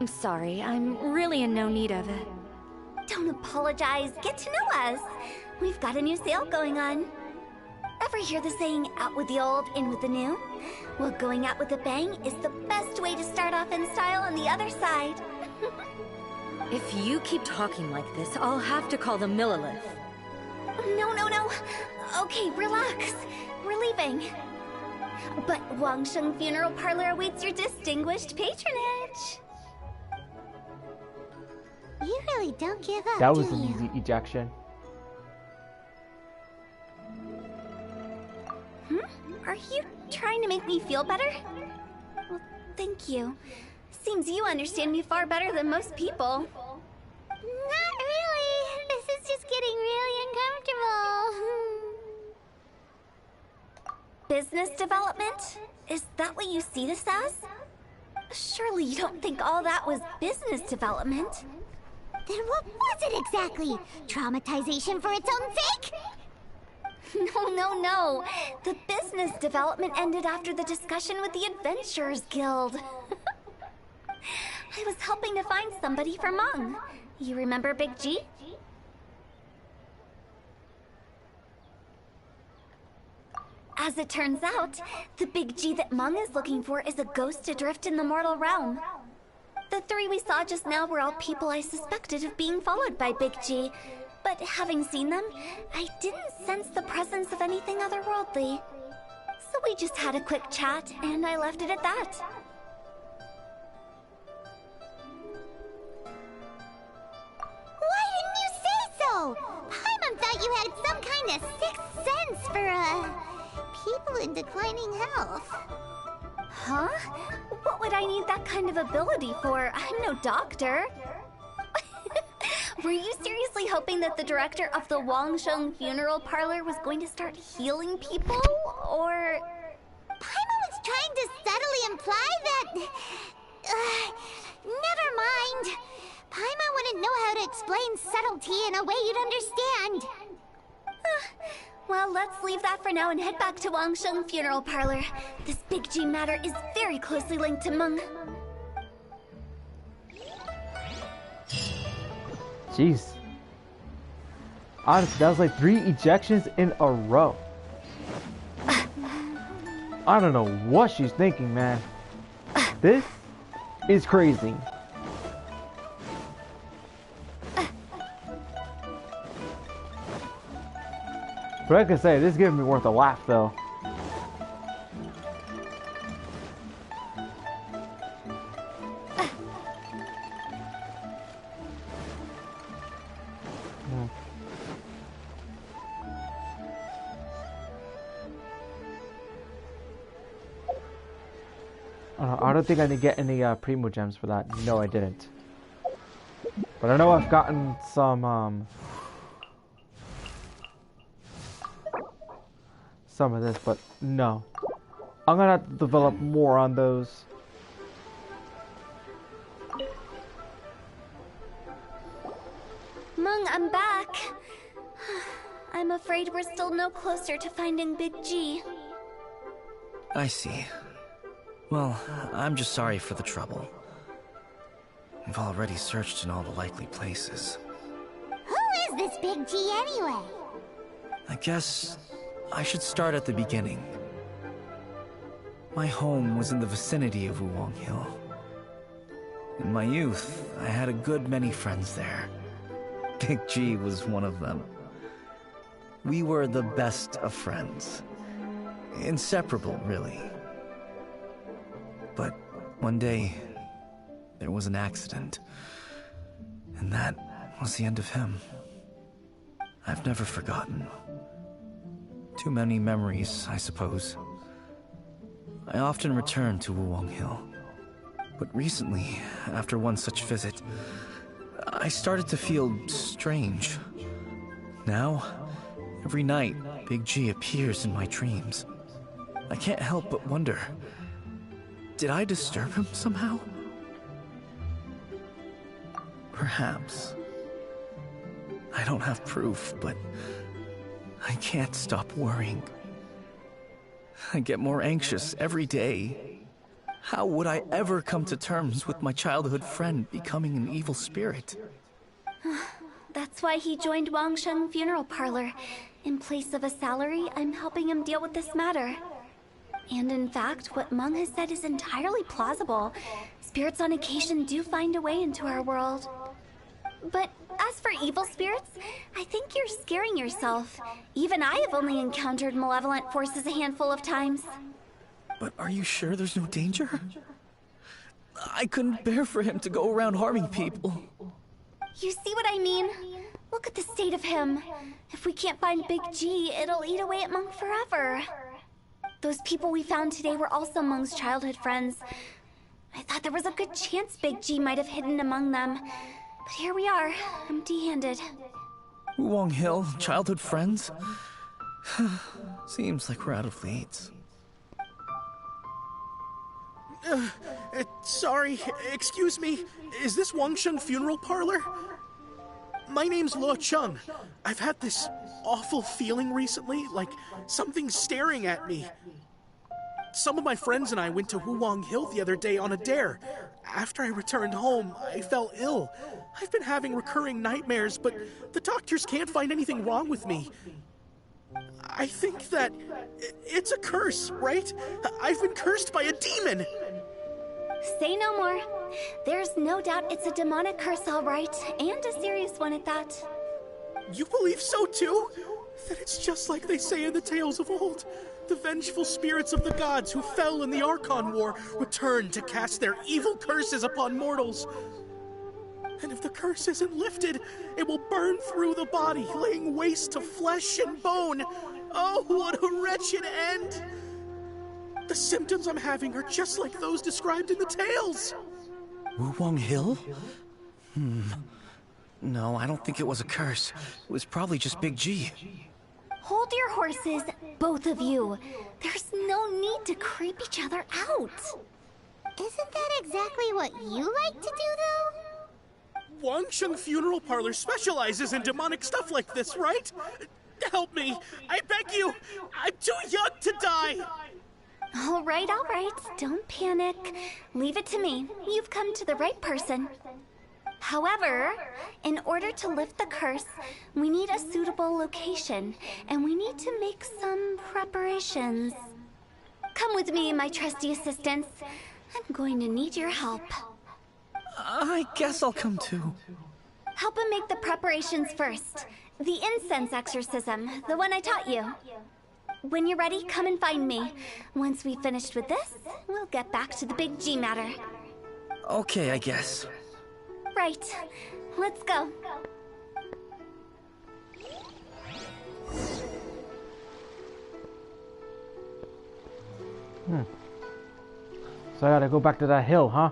I'm sorry, I'm really in no need of it. Don't apologize. Get to know us. We've got a new sale going on. Ever hear the saying, out with the old, in with the new? Well, going out with a bang is the best way to start off in style on the other side. If you keep talking like this, I'll have to call the Millilith. No. Okay, relax. We're leaving. But Wangsheng Funeral Parlor awaits your distinguished patronage. You really don't give up, That was do an you? easy ejection. Are you trying to make me feel better? Well, thank you. Seems you understand me far better than most people. Not really. This is just getting really uncomfortable. Business development? Is that what you see this as? Surely you don't think all that was business development? Then what was it exactly? Traumatization for its own sake? No. The business development ended after the discussion with the Adventurers Guild. I was helping to find somebody for Meng. You remember Big G? As it turns out, the Big G that Meng is looking for is a ghost adrift in the mortal realm. The three we saw just now were all people I suspected of being followed by Big G. But having seen them, I didn't sense the presence of anything otherworldly. So we just had a quick chat, and I left it at that. Why didn't you say so? Paimon thought you had some kind of sixth sense for, people in declining health. Huh? What would I need that kind of ability for? I'm no doctor. Were you seriously hoping that the director of the Wangsheng Funeral Parlor was going to start healing people, or...? Paimon was trying to subtly imply that... never mind. Paimon wouldn't know how to explain subtlety in a way you'd understand. Well, let's leave that for now and head back to Wangsheng Funeral Parlor. This Big G matter is very closely linked to Meng. Jeez. Honestly, that was like 3 ejections in a row. I don't know what she's thinking, man. This is crazy. But I can say, this is giving me worth a laugh, though. I don't think I did get any Primo Gems for that. No, I didn't. But I know I've gotten some of this, but no. I'm gonna have to develop more on those. Meng, I'm back. I'm afraid we're still no closer to finding Big G. I see. Well, I'm just sorry for the trouble. We've already searched in all the likely places. Who is this Big G anyway? I guess I should start at the beginning. My home was in the vicinity of Wuwang Hill. In my youth, I had a good many friends there. Big G was one of them. We were the best of friends. Inseparable, really. But one day, there was an accident. And that was the end of him. I've never forgotten. Too many memories, I suppose. I often return to Wuwang Hill. But recently, after one such visit, I started to feel strange. Now, every night, Big G appears in my dreams. I can't help but wonder, did I disturb him somehow? Perhaps. I don't have proof, but I can't stop worrying. I get more anxious every day. How would I ever come to terms with my childhood friend becoming an evil spirit? That's why he joined Wangsheng Funeral Parlor. In place of a salary, I'm helping him deal with this matter. And in fact, what Meng has said is entirely plausible. Spirits on occasion do find a way into our world. But as for evil spirits, I think you're scaring yourself. Even I have only encountered malevolent forces a handful of times. But are you sure there's no danger? I couldn't bear for him to go around harming people. You see what I mean? Look at the state of him. If we can't find Big G, it'll eat away at Meng forever. Those people we found today were also Meng's childhood friends. I thought there was a good chance Big G might have hidden among them. But here we are, empty-handed. Wong Hill, childhood friends? Seems like we're out of leads. Sorry, excuse me. Is this Wangsheng Funeral Parlor? My name's Luo Chung. I've had this awful feeling recently, like something's staring at me. Some of my friends and I went to Wuwang Hill the other day on a dare. After I returned home, I fell ill. I've been having recurring nightmares, but the doctors can't find anything wrong with me. I think that it's a curse, right? I've been cursed by a demon. Say no more. There's no doubt it's a demonic curse, all right, and a serious one at that. You believe so too? That it's just like they say in the tales of old. The vengeful spirits of the gods who fell in the Archon War return to cast their evil curses upon mortals. And if the curse isn't lifted, it will burn through the body, laying waste to flesh and bone. Oh, what a wretched end! The symptoms I'm having are just like those described in the tales. Wuwang Hill? No, I don't think it was a curse. It was probably just Big G. Hold your horses, both of you. There's no need to creep each other out. Isn't that exactly what you like to do, though? Wangsheng Funeral Parlor specializes in demonic stuff like this, right? Help me, I beg you. I'm too young to die. All right, don't panic. Leave it to me. You've come to the right person. However, in order to lift the curse, we need a suitable location, and we need to make some preparations. Come with me, my trusty assistants. I'm going to need your help. I guess I'll come too. Help him make the preparations first. The incense exorcism, the one I taught you. When you're ready, come and find me. Once we've finished with this, we'll get back to the Big G matter. Okay, I guess. Right. Let's go. So I gotta go back to that hill, huh?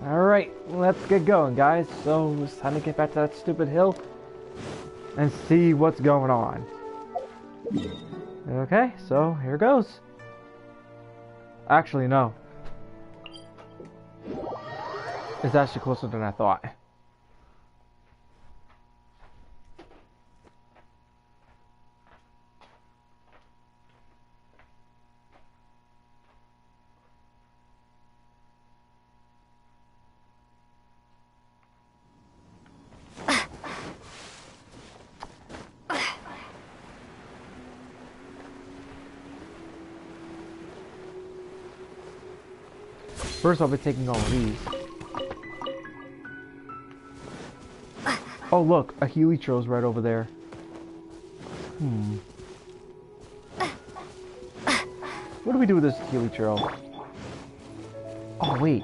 Alright, let's get going, guys. So it's time to get back to that stupid hill and see what's going on. Okay, so here goes. Actually, no. It's actually closer than I thought. First, I'll be taking all of these. Oh, look, a Helitro's right over there. What do we do with this Helitro? Oh, wait.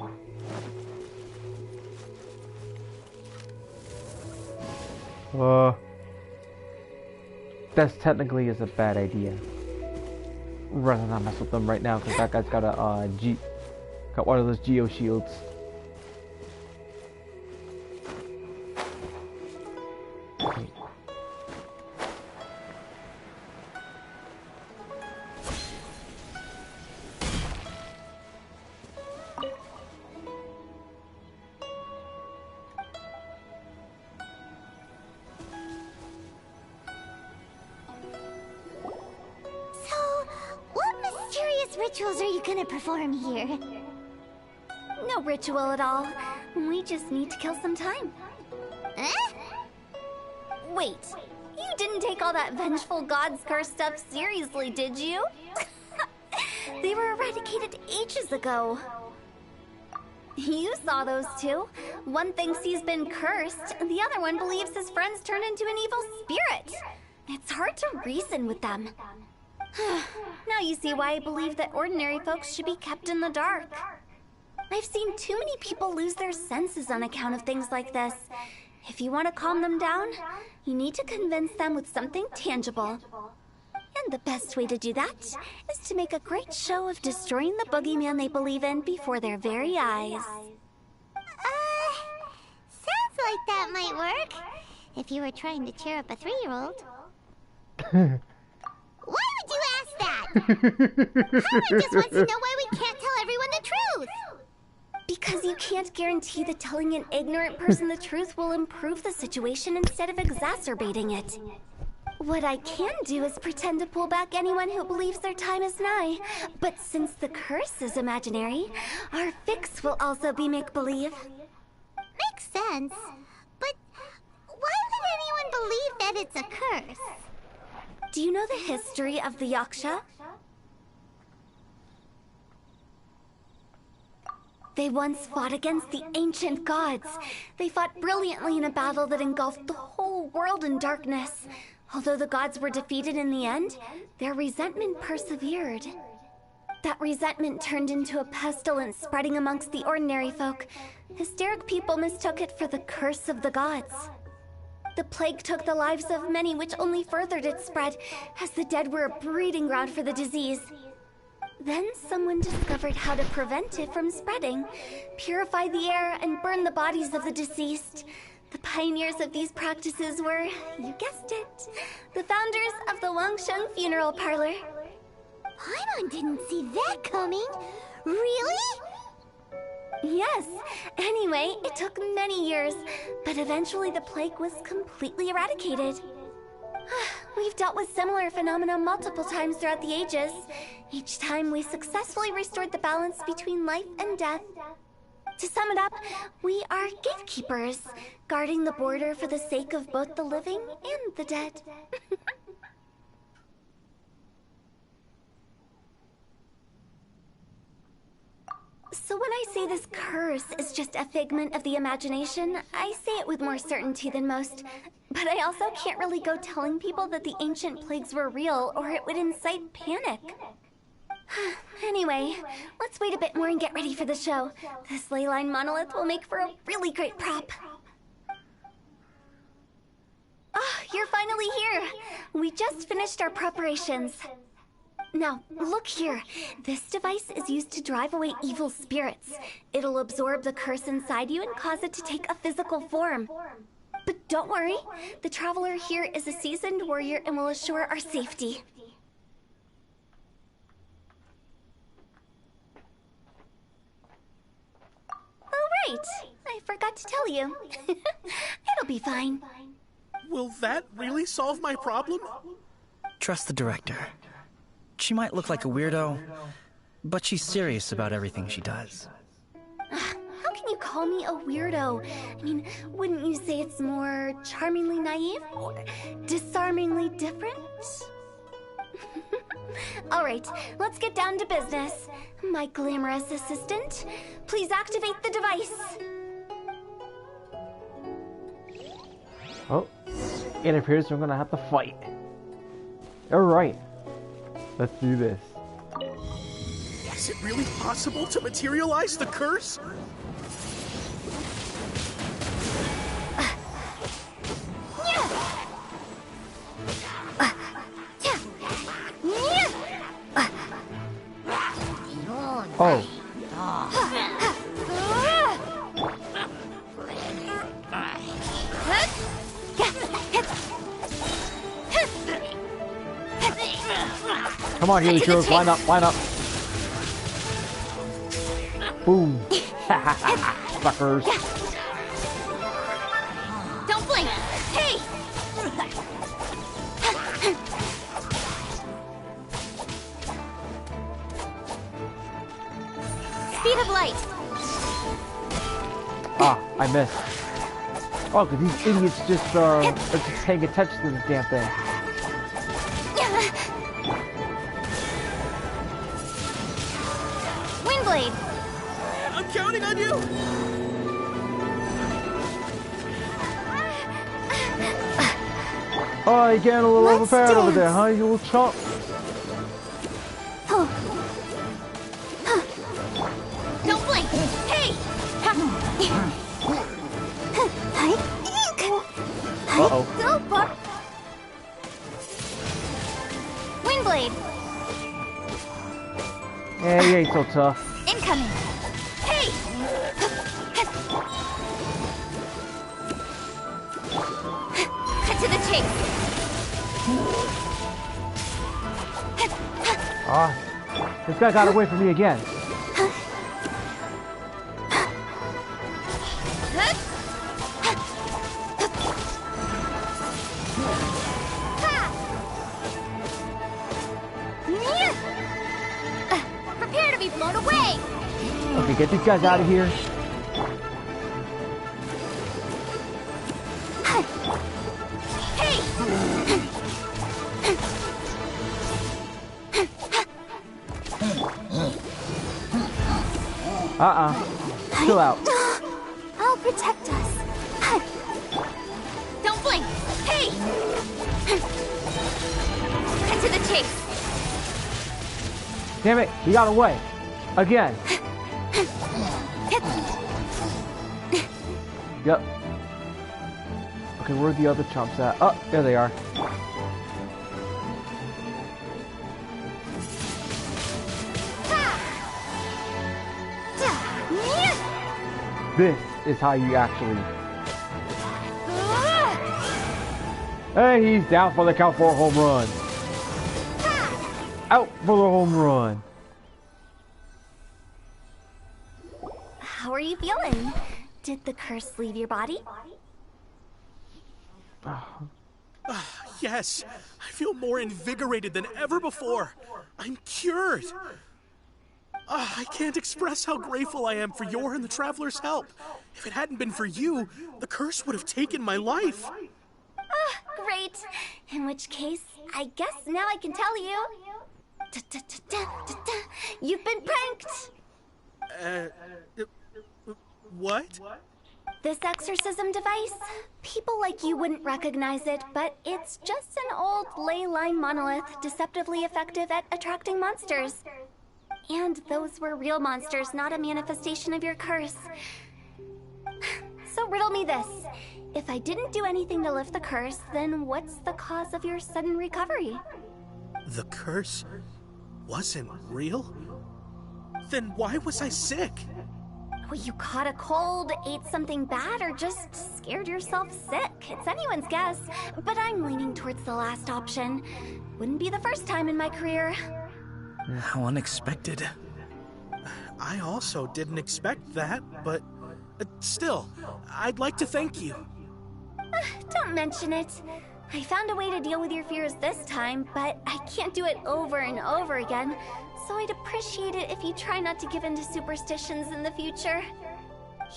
That's technically is a bad idea. Rather not mess with them right now, because that guy's got a got one of those geo shields. Wait. Rituals are you gonna perform here? No ritual at all. We just need to kill some time. Eh? Wait, You didn't take all that vengeful God's curse stuff seriously, did you? They were eradicated ages ago. You saw those two. One thinks he's been cursed, and the other one believes his friends turned into an evil spirit. It's hard to reason with them. Now you see why I believe that ordinary folks should be kept in the dark. I've seen too many people lose their senses on account of things like this. If you want to calm them down, you need to convince them with something tangible. And the best way to do that is to make a great show of destroying the boogeyman they believe in before their very eyes. Sounds like that might work. If you were trying to cheer up a 3-year-old. Why would you ask that? Howard just wants to know why we can't tell everyone the truth. Because you can't guarantee that telling an ignorant person the truth will improve the situation instead of exacerbating it. What I can do is pretend to pull back anyone who believes their time is nigh. But since the curse is imaginary, our fix will also be make-believe. Makes sense. But why would anyone believe that it's a curse? Do you know the history of the Yaksha? They once fought against the ancient gods. They fought brilliantly in a battle that engulfed the whole world in darkness. Although the gods were defeated in the end, their resentment persevered. That resentment turned into a pestilence spreading amongst the ordinary folk. Hysteric people mistook it for the curse of the gods. The plague took the lives of many, which only furthered its spread, as the dead were a breeding ground for the disease. Then someone discovered how to prevent it from spreading, purify the air, and burn the bodies of the deceased. The pioneers of these practices were, you guessed it, the founders of the Wangsheng Funeral Parlor. Paimon didn't see that coming. Really? Yes. Anyway, it took many years, but eventually the plague was completely eradicated. We've dealt with similar phenomena multiple times throughout the ages. Each time we successfully restored the balance between life and death. To sum it up, we are gatekeepers, guarding the border for the sake of both the living and the dead. So when I say this curse is just a figment of the imagination, I say it with more certainty than most. But I also can't really go telling people that the ancient plagues were real, or it would incite panic. Anyway, let's wait a bit more and get ready for the show. This leyline monolith will make for a really great prop. Oh, you're finally here! We just finished our preparations. Now, look here. This device is used to drive away evil spirits. It'll absorb the curse inside you and cause it to take a physical form. But don't worry, the traveler here is a seasoned warrior and will assure our safety. Oh, right. I forgot to tell you. It'll be fine. Will that really solve my problem? Trust the director. She might look like a weirdo, but she's serious about everything she does. How can you call me a weirdo? I mean, wouldn't you say it's more charmingly naive or disarmingly different? All right, let's get down to business. My glamorous assistant, please activate the device. Oh, it appears we're gonna have to fight. Alright, let's do this. Is it really possible to materialize the curse? Oh. Come on, Healy Churros, line up, line up. Boom. Suckers. Don't blink! Hey! Speed of light! Ah, I missed. Oh, because these idiots just are just paying attention to this damn thing. Windblade! I'm counting on you! Oh, you're getting a little overpowered over there, huh, you little chump? Don't blink! Hey! Uh-oh. Windblade! Yeah, he ain't so tough. Incoming! Hey! Cut to the chase! Ah, this guy got away from me again. Prepare to be blown away! Okay, get these guys out of here. Hey! Chill out. I'll protect us. Don't blink! Hey! Cut to the chase! Damn it, he got away. Again. Yep. Okay, where are the other chumps at? Oh, there they are. This is how you actually... Hey, he's down for the count for a home run. Out for the home run. How are you feeling? Did the curse leave your body? Yes, I feel more invigorated than ever before. I'm cured. I can't express how grateful I am for your and the Traveler's help. If it hadn't been for you, the curse would have taken my life. Great. In which case, I guess now I can tell you. You've been pranked. What? This exorcism device, people like you wouldn't recognize it, but it's just an old ley line monolith deceptively effective at attracting monsters. And those were real monsters, not a manifestation of your curse. So riddle me this. If I didn't do anything to lift the curse, then what's the cause of your sudden recovery? The curse wasn't real? Then why was I sick? Well, you caught a cold, ate something bad, or just scared yourself sick. It's anyone's guess, but I'm leaning towards the last option. Wouldn't be the first time in my career. How unexpected. I also didn't expect that, but still, I'd like to thank you. Don't mention it. I found a way to deal with your fears this time, but I can't do it over and over again, so I'd appreciate it if you try not to give in to superstitions in the future.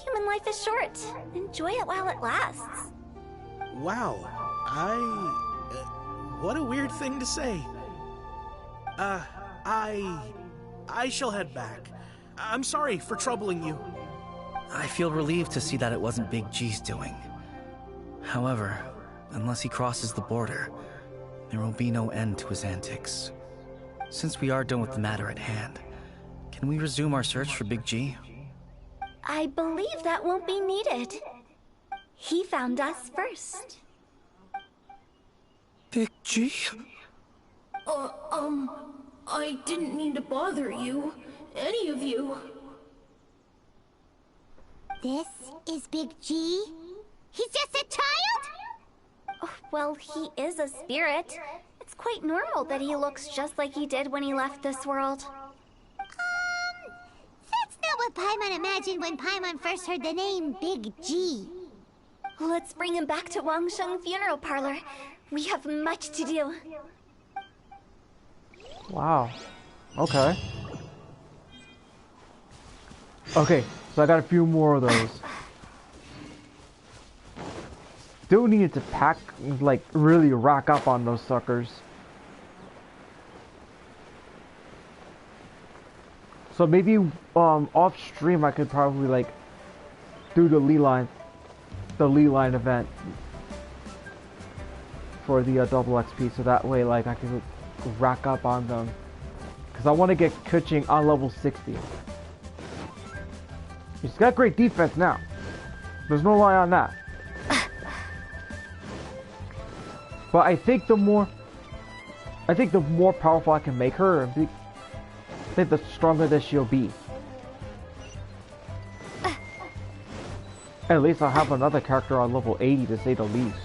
Human life is short. Enjoy it while it lasts. Wow, what a weird thing to say. I shall head back. I'm sorry for troubling you. I feel relieved to see that it wasn't Big G's doing. However, unless he crosses the border, there will be no end to his antics. Since we are done with the matter at hand, can we resume our search for Big G? I believe that won't be needed. He found us first. Big G? I didn't mean to bother you. Any of you. This is Big G? He's just a child? Oh, well, he is a spirit. It's quite normal that he looks just like he did when he left this world. That's not what Paimon imagined when Paimon first heard the name Big G. Let's bring him back to Wangsheng Funeral Parlor. We have much to do. Wow. Okay. Okay, so I got a few more of those. still needed to really rack up on those suckers. So maybe off stream I could probably like do the Lee line event for the double XP, so that way like I can rack up on them, because I want to get Keqing on level 60. He's got great defense now. There's no lie on that. But I think the more powerful I can make her, I think the stronger that she'll be. At least I'll have another character on level 80 to say the least.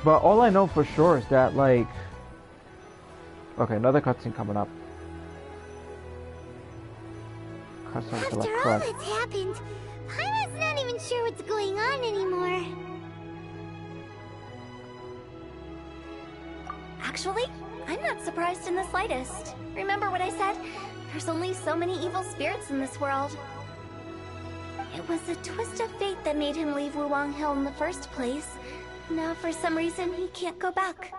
But all I know for sure is that like... Okay, another cutscene coming up. Cutscene After all that's happened, Paimon's not even sure what's going on anymore. Actually, I'm not surprised in the slightest. Remember what I said? There's only so many evil spirits in this world. It was a twist of fate that made him leave Wuwang Hill in the first place. Now, for some reason, he can't go back.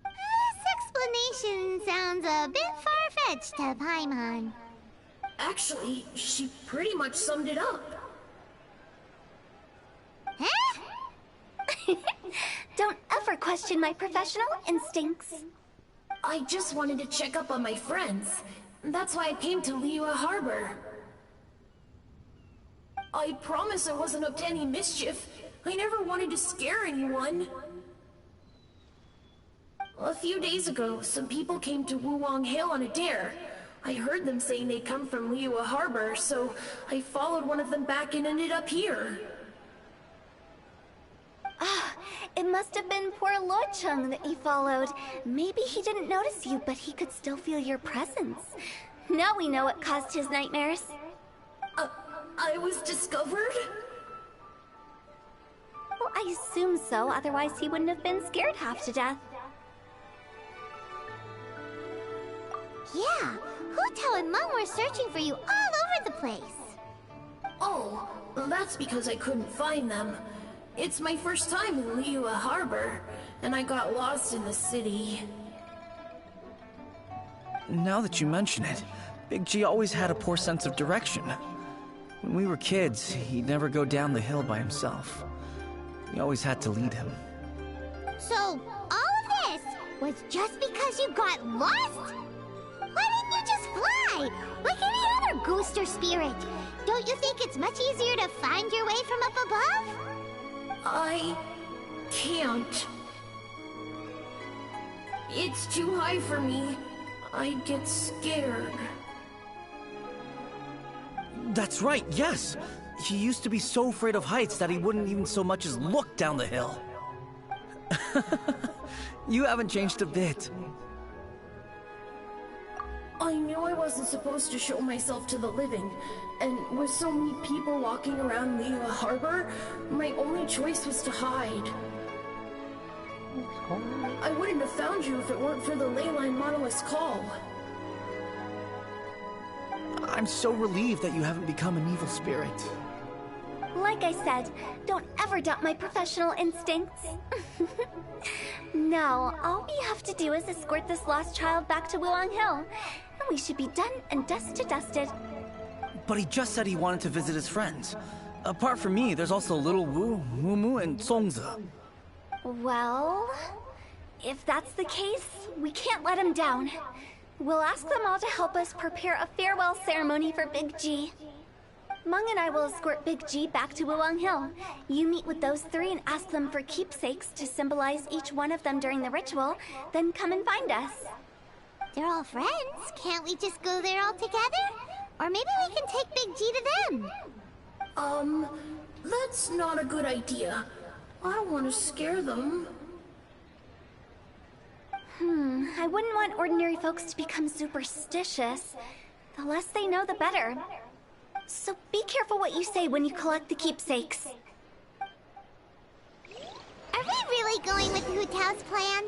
This explanation sounds a bit far-fetched to Paimon. Actually, she pretty much summed it up. Huh? Don't ever question my professional instincts. I just wanted to check up on my friends. That's why I came to Liyue Harbor. I promise I wasn't up to any mischief. I never wanted to scare anyone. A few days ago, some people came to Wuwang Hill on a dare. I heard them saying they'd come from Liyue Harbor, so I followed one of them back and ended up here. Ah, it must have been poor Luocheng that you followed. Maybe he didn't notice you, but he could still feel your presence. Now we know what caused his nightmares. I was discovered? Well, I assume so, otherwise he wouldn't have been scared half to death. Yeah, Hu Tao and Meng were searching for you all over the place. Oh, that's because I couldn't find them. It's my first time in Liyue Harbor, and I got lost in the city. Now that you mention it, Big G always had a poor sense of direction. When we were kids, he'd never go down the hill by himself. We always had to lead him. So, all of this was just because you got lost? Why didn't you just fly? Like any other ghost or spirit? Don't you think it's much easier to find your way from up above? I can't. It's too high for me. I'd get scared. That's right, yes! He used to be so afraid of heights that he wouldn't even so much as look down the hill. You haven't changed a bit. I knew I wasn't supposed to show myself to the living, and with so many people walking around Liyue Harbor, my only choice was to hide. I wouldn't have found you if it weren't for the Leyline Monolith's call. I'm so relieved that you haven't become an evil spirit. Like I said, don't ever doubt my professional instincts. Now, all we have to do is escort this lost child back to Wuwang Hill, and we should be done and dusted. But he just said he wanted to visit his friends. Apart from me, there's also Little Wu, Mumu, and Songzi. Well, if that's the case, we can't let him down. We'll ask them all to help us prepare a farewell ceremony for Big G. Meng and I will escort Big G back to Wuwang Hill. You meet with those three and ask them for keepsakes to symbolize each one of them during the ritual, then come and find us. They're all friends. Can't we just go there all together? Or maybe we can take Big G to them. That's not a good idea. I don't want to scare them. I wouldn't want ordinary folks to become superstitious. The less they know, the better. So be careful what you say when you collect the keepsakes. Are we really going with Hu Tao's plan?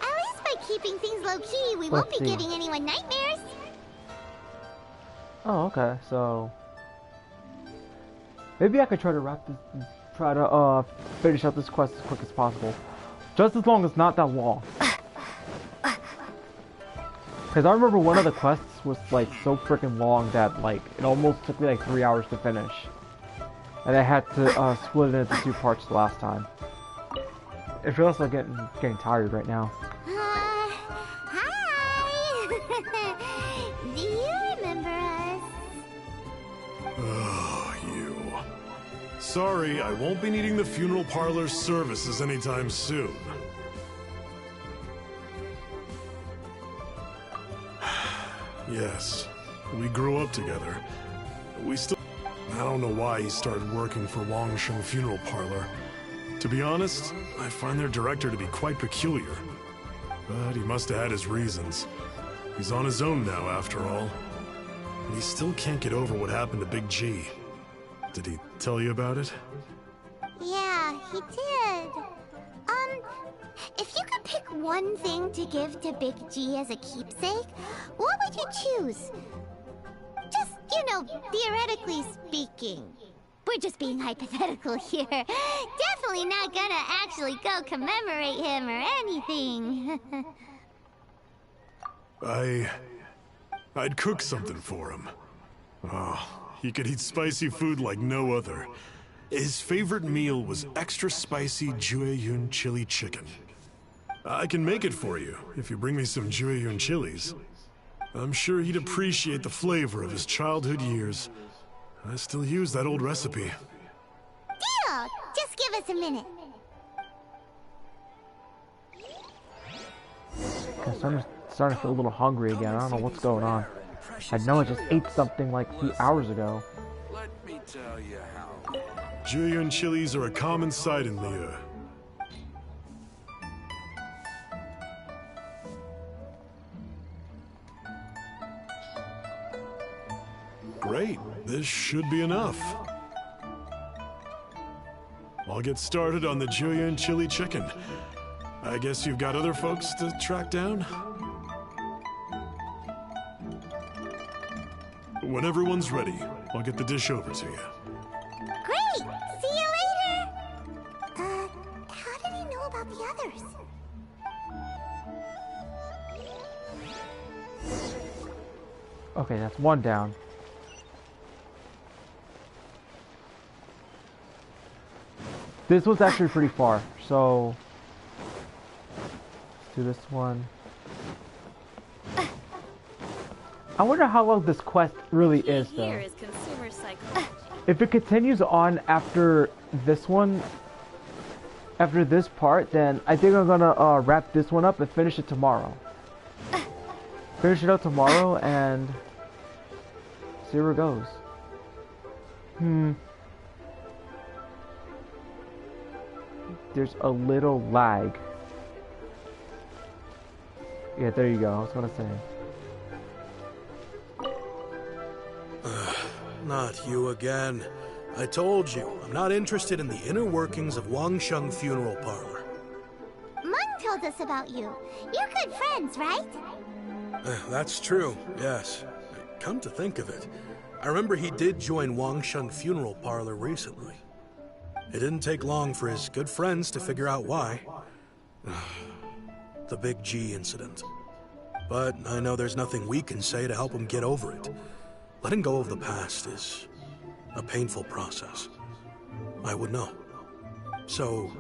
At least by keeping things low-key, we won't be giving anyone nightmares. Oh, okay, so... Maybe I could try try to finish out this quest as quick as possible. Just as long as not that long. Because I remember one of the quests was like so freaking long that like it almost took me like 3 hours to finish. And I had to split it into 2 parts the last time. I feel like I'm getting tired right now. Hi! Do you remember us? Oh, you. Sorry, I won't be needing the funeral parlor's services anytime soon. Yes, we grew up together. We still... I don't know why he started working for Wangsheng Funeral Parlor. To be honest, I find their director to be quite peculiar. But he must have had his reasons. He's on his own now, after all. And he still can't get over what happened to Big G. Did he tell you about it? Yeah, he did. If you could pick one thing to give to Big G as a keepsake, what would you choose? Just, you know, theoretically speaking. We're just being hypothetical here. Definitely not gonna actually go commemorate him or anything. I'd cook something for him. Oh, he could eat spicy food like no other. His favorite meal was extra spicy Jueyun chili chicken. I can make it for you if you bring me some Jueyun chilies. I'm sure he'd appreciate the flavor of his childhood years. I still use that old recipe. Deal! Just give us a minute. I'm starting to feel a little hungry again. I don't know what's going on. I know I just ate something like a few hours ago. Let me tell you how. Jueyun chilies are a common sight in Liyue. Great, this should be enough. I'll get started on the Jueyun chili chicken. I guess you've got other folks to track down? When everyone's ready, I'll get the dish over to you. Great! See you later! How did he know about the others? Okay, that's one down. This was actually pretty far, so let's do this one. I wonder how long this quest really is, though. Here is consumer psychology. If it continues on after this one, after this part, then I think I'm gonna wrap this one up and finish it tomorrow. Finish it up tomorrow and see where it goes. There's a little lag. Yeah, there you go. I was gonna say. Not you again. I told you, I'm not interested in the inner workings of Wangsheng Funeral Parlor. Mung told us about you. You're good friends, right? That's true, yes. Come to think of it, I remember he did join Wangsheng Funeral Parlor recently. It didn't take long for his good friends to figure out why. The Big G incident. But I know there's nothing we can say to help him get over it. Letting go of the past is a painful process. I would know. So,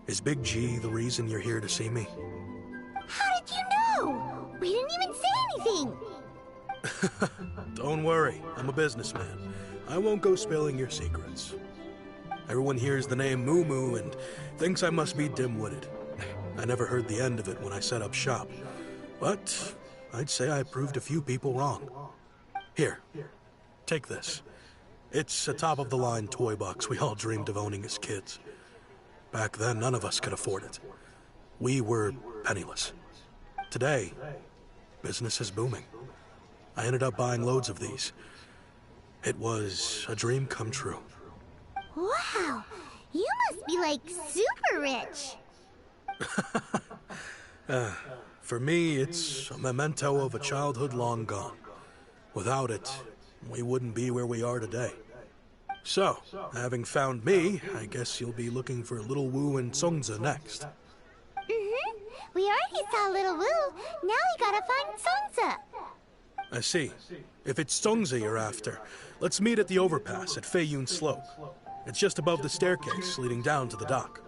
is Big G the reason you're here to see me? How did you know? We didn't even say anything. Don't worry, I'm a businessman. I won't go spilling your secrets. Everyone hears the name Moo Moo and thinks I must be dim-witted. I never heard the end of it when I set up shop. But I'd say I proved a few people wrong. Here, take this. It's a top-of-the-line toy box we all dreamed of owning as kids. Back then, none of us could afford it. We were penniless. Today, business is booming. I ended up buying loads of these. It was a dream come true. Wow, you must be like super rich. For me, it's a memento of a childhood long gone. Without it, we wouldn't be where we are today. So, having found me, I guess you'll be looking for Little Wu and Songza next. Mm-hmm. We already saw Little Wu. Now we gotta find Songza. I see. If it's Songza you're after, let's meet at the overpass at Feiyun Slope. It's just above the staircase leading down to the dock.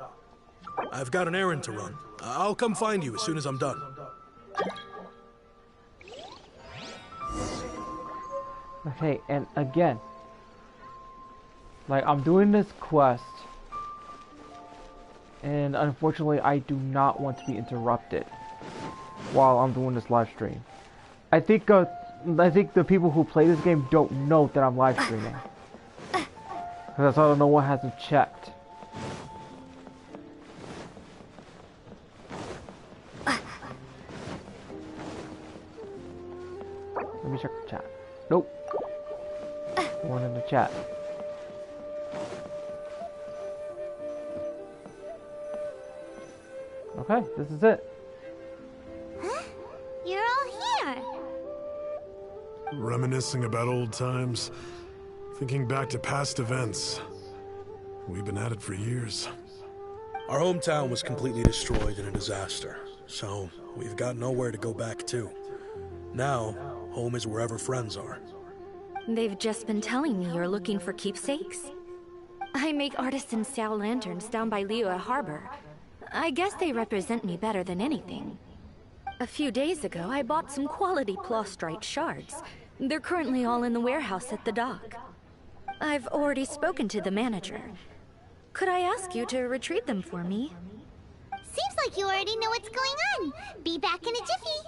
I've got an errand to run. I'll come find you as soon as I'm done. Okay, and again, like, I'm doing this quest, and unfortunately I do not want to be interrupted while I'm doing this live stream. I think the people who play this game don't know that I'm live streaming. Because I don't know what hasn't checked. Let me check the chat. Nope. One in the chat. Okay, this is it. Huh? You're all here. Reminiscing about old times, thinking back to past events. We've been at it for years. Our hometown was completely destroyed in a disaster, so we've got nowhere to go back to. Now, home is wherever friends are. They've just been telling me you're looking for keepsakes. I make artisan sail lanterns down by Liyue Harbor. I guess they represent me better than anything. A few days ago, I bought some quality plastrite shards. They're currently all in the warehouse at the dock. I've already spoken to the manager. Could I ask you to retrieve them for me? Seems like you already know what's going on. Be back in a jiffy.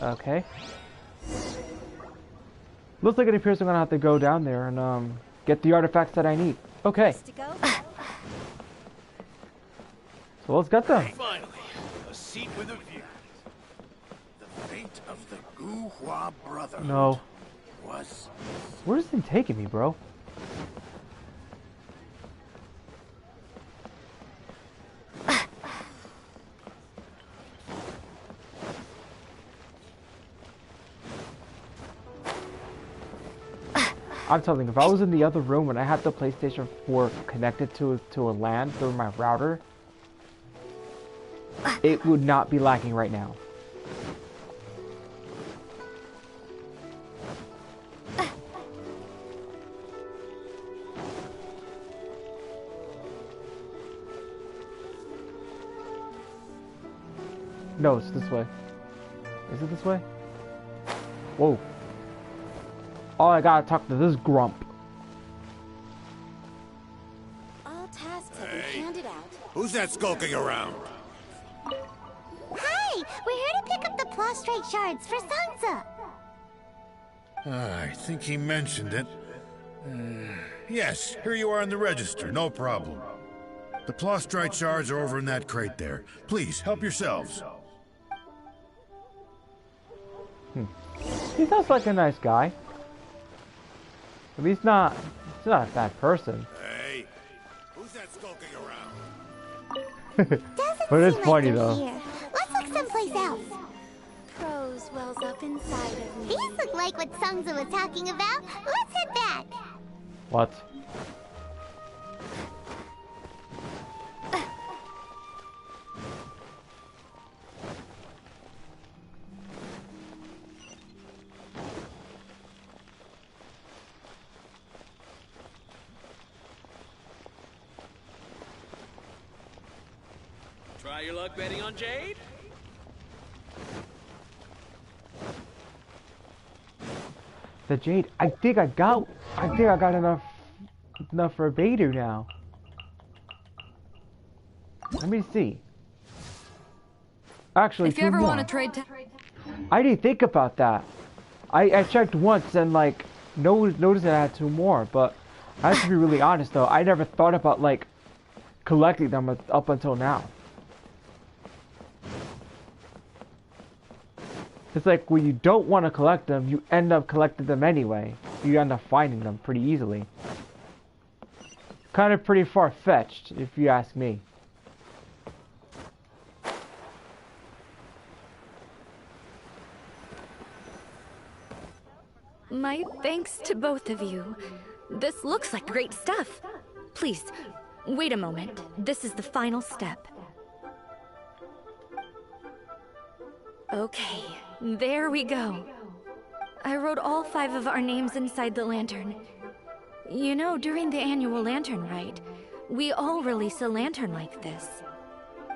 Okay. Looks like it appears I'm gonna have to go down there and get the artifacts that I need. Okay. So let's get them. Finally, a seat with a view. The fate of the Guhua Brotherhood No. was... Where's this thing taking me, bro? I'm telling you, if I was in the other room and I had the PlayStation 4 connected to a LAN through my router, it would not be lagging right now. No, it's this way. Is it this way? Whoa. Oh, I gotta talk to this grump. All tasks have been handed out. Who's that skulking around? Hi! We're here to pick up the plastrite shards for Songza. I think he mentioned it. Yes, here you are in the register, no problem. The plastrite shards are over in that crate there. Please, help yourselves. He sounds like a nice guy. But he's not a bad person. Hey, who's that skulking around? But it's funny though. Here. Let's look someplace else. Prose wells up inside of me. These look like what Songza was talking about. Let's head back. What? Try your luck betting on Jade? The Jade. I think I got enough for a Baidu now. Let me see. Actually, if you ever want to trade, I didn't think about that. I checked once and like noticed that I had 2 more, but I have to be really honest though. I never thought about like collecting them up until now. It's like when you don't want to collect them, you end up collecting them anyway. You end up finding them pretty easily. Kind of pretty far-fetched, if you ask me. My thanks to both of you. This looks like great stuff. Please, wait a moment. This is the final step. Okay, there we go. I wrote all 5 of our names inside the lantern. You know, during the annual lantern rite, we all release a lantern like this.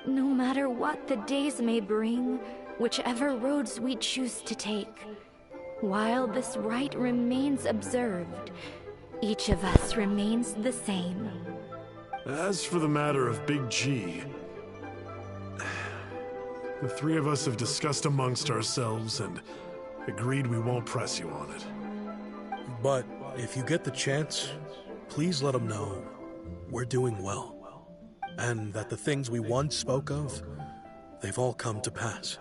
No matter what the days may bring, whichever roads we choose to take, while this rite remains observed, each of us remains the same. As for the matter of Big G, the 3 of us have discussed amongst ourselves and agreed we won't press you on it. But if you get the chance, please let them know we're doing well. And that the things we once spoke of, they've all come to pass.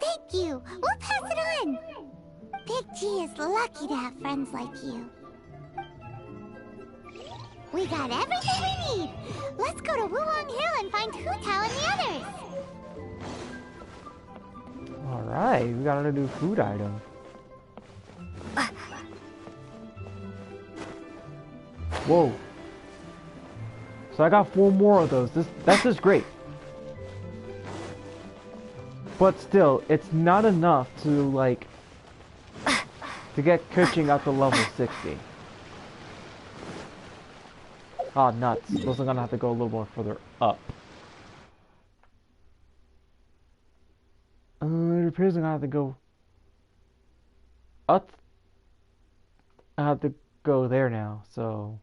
Thank you. We'll pass it on. Big G is lucky to have friends like you. We got everything we need. Let's go to Wulong Hill and find Hu Tao and the others. Alright, we got a new food item. Whoa. So I got 4 more of those. That's just great. But still, it's not enough to, like, to get Keqing up to level 60. Ah, nuts. Those are gonna have to go a little more further up. It appears I'm gonna have to go up. I have to go there now, so.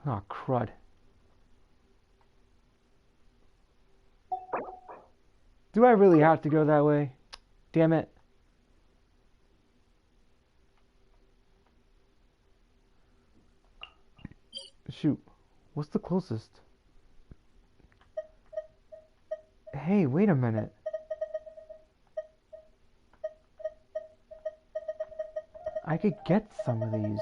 Oh, crud. Do I really have to go that way? Damn it. Shoot. What's the closest? Hey, wait a minute. I could get some of these.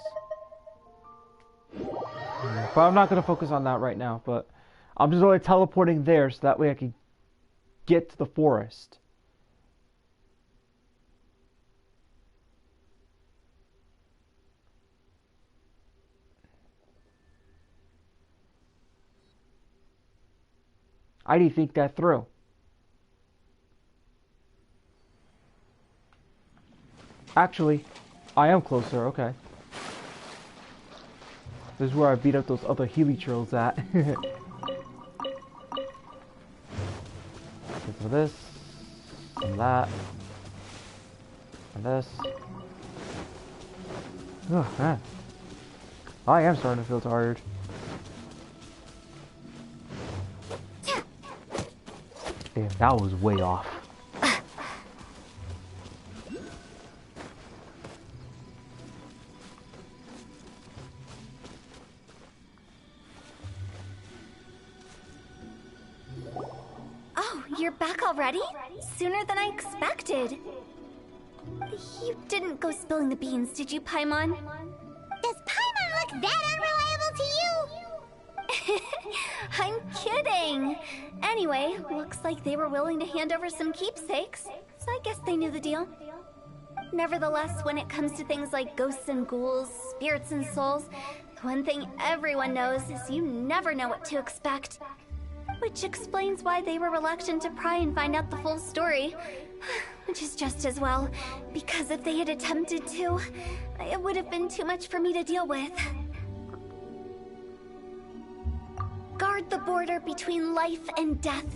But I'm not going to focus on that right now, but I'm just only teleporting there so that way I can get to the forest. I need to think that through. Actually, I am closer, okay. This is where I beat up those other Healy Trills at. So this, and that, and this. Oh man, I am starting to feel tired. Damn, that was way off. You're back already? Sooner than I expected. You didn't go spilling the beans, did you, Paimon? Does Paimon look that unreliable to you? I'm kidding. Anyway, looks like they were willing to hand over some keepsakes, so I guess they knew the deal. Nevertheless, when it comes to things like ghosts and ghouls, spirits and souls, the one thing everyone knows is you never know what to expect. Which explains why they were reluctant to pry and find out the full story. Which is just as well, because if they had attempted to, it would have been too much for me to deal with. Guard the border between life and death.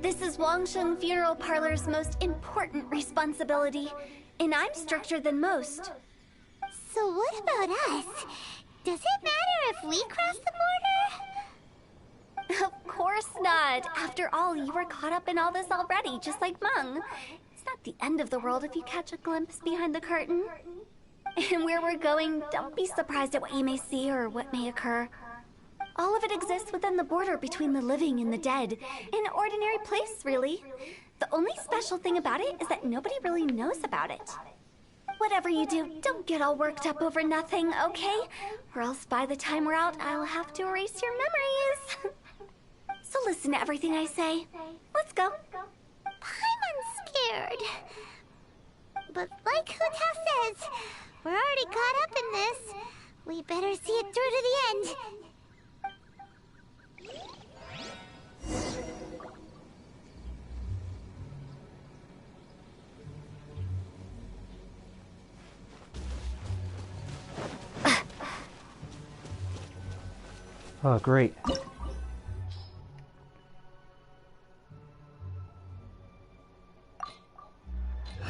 This is Wangsheng Funeral Parlor's most important responsibility, and I'm stricter than most. So what about us? Does it matter if we cross the border? Of course not. After all, you were caught up in all this already, just like Meng. It's not the end of the world if you catch a glimpse behind the curtain. And where we're going, don't be surprised at what you may see or what may occur. All of it exists within the border between the living and the dead. An ordinary place, really. The only special thing about it is that nobody really knows about it. Whatever you do, don't get all worked up over nothing, okay? Or else by the time we're out, I'll have to erase your memories. So listen to everything I say. Let's go. I'm scared. But like Hu says, we're already caught up in this. We better see it through to the end. Oh, great.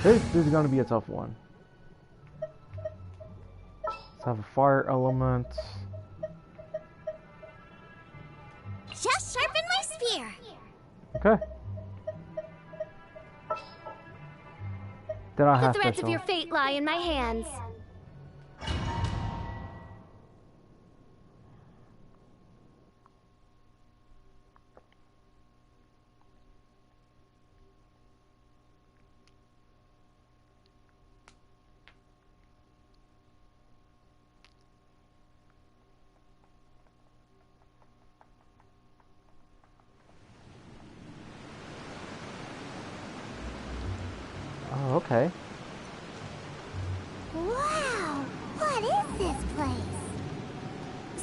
This is gonna be a tough one. Let's have a fire element. Just sharpen my spear. Okay. Then I have The to threads of show. your fate lie in my hands. Oh, okay. Wow, what is this place?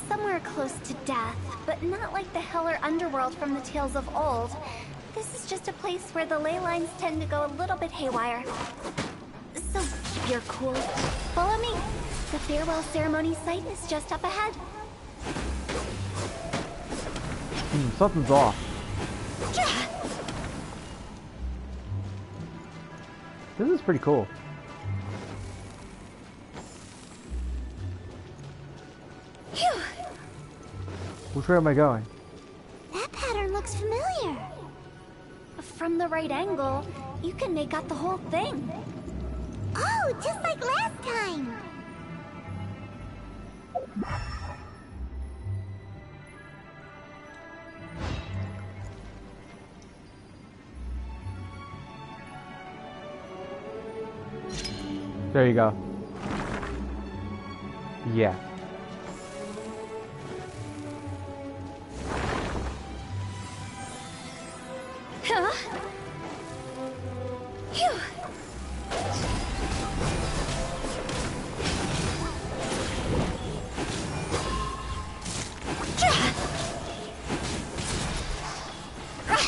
Somewhere close to death, but not like the hell or underworld from the tales of old. This is just a place where the ley lines tend to go a little bit haywire. So keep your cool. Follow me. The farewell ceremony site is just up ahead. Something's off. This is pretty cool. Phew. Which way am I going? That pattern looks familiar. From the right angle, you can make out the whole thing. Oh, just like last time. There you go. Yeah. Huh? Phew.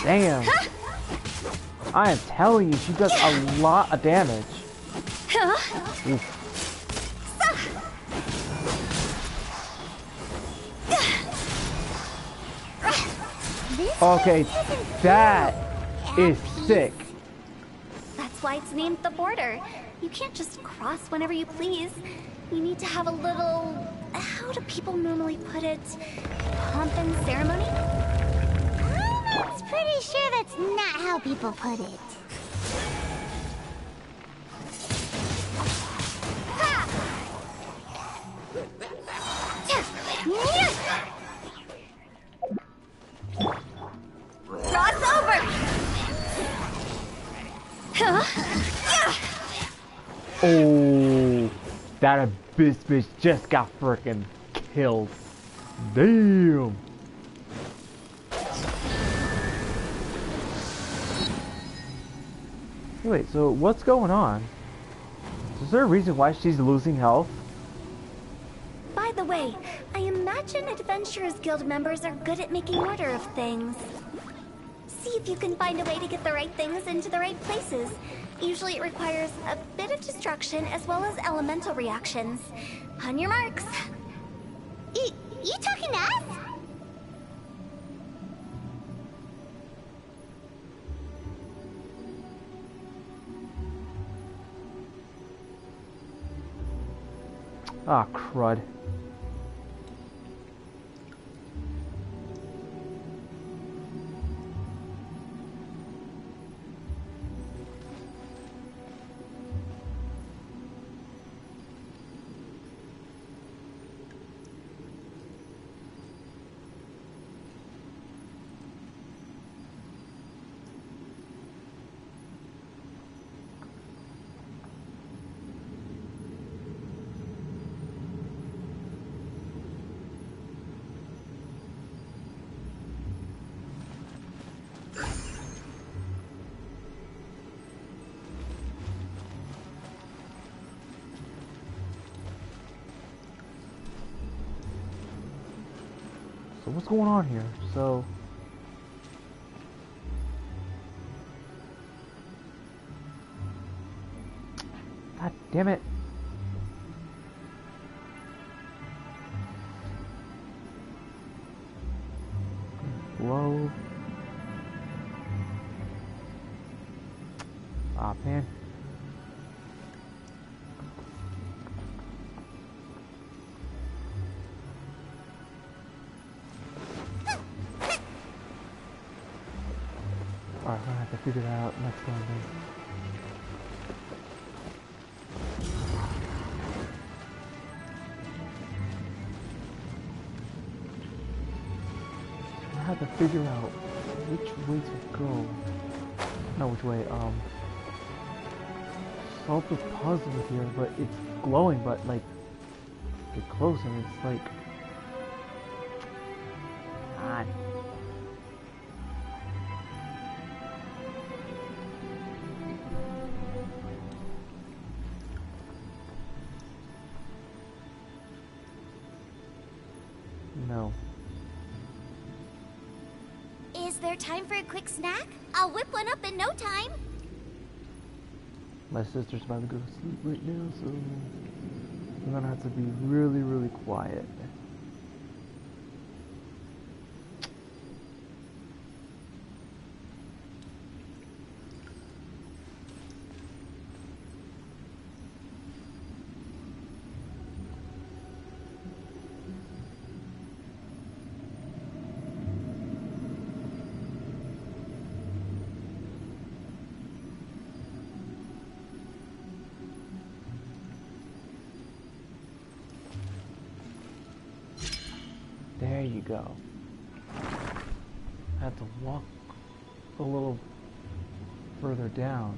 Damn. I am telling you, she does a lot of damage. Oof. Okay, that is sick. That's why it's named the border. You can't just cross whenever you please. You need to have a little... How do people normally put it? Pomp and ceremony? I'm pretty sure that's not how people put it. Cross over! Oh, that abyss bitch just got frickin' killed. Damn. Wait, so what's going on? Is there a reason why she's losing health? By the way, I imagine Adventurers Guild members are good at making order of things. See if you can find a way to get the right things into the right places. Usually it requires a bit of destruction as well as elemental reactions. On your marks. You talking to us? Ah, crud. So what's going on here? So God damn it. Whoa. Aw, man. Alright, I'm gonna have to figure that out next time then. I have to figure out which way to go. Not which way, solve the puzzle here, but it's glowing, but like, get close and it's like, God. No. Is there time for a quick snack? I'll whip one up in no time. My sister's about to go to sleep right now, so I'm gonna have to be really, really quiet. There you go. I have to walk a little further down.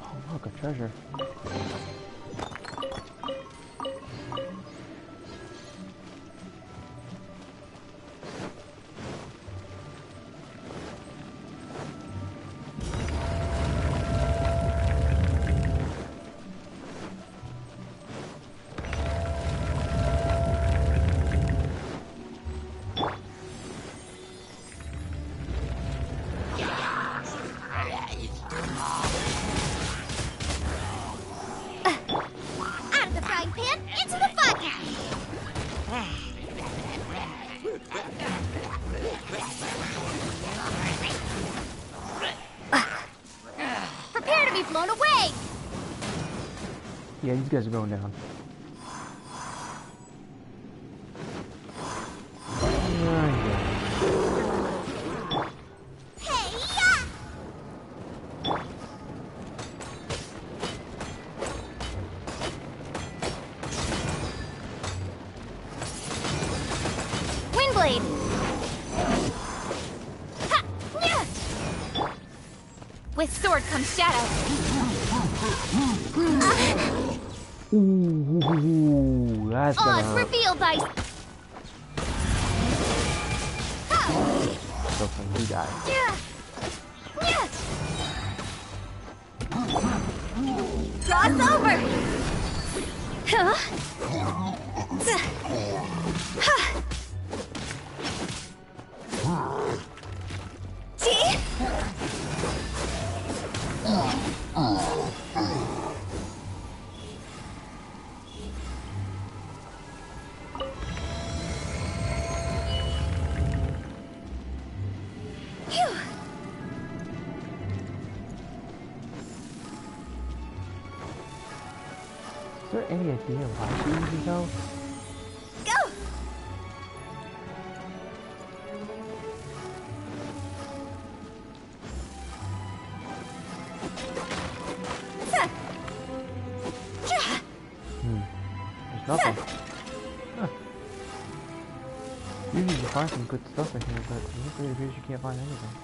Oh look, a treasure. Yeah, these guys are going down. Windblade. With sword comes shadow. Ooh, that's gonna hurt. Revealed by. He died. Cross over. Is there any idea why she uses those? Go! There's nothing. Huh. Usually you find some good stuff in here, but it appears you can't find anything.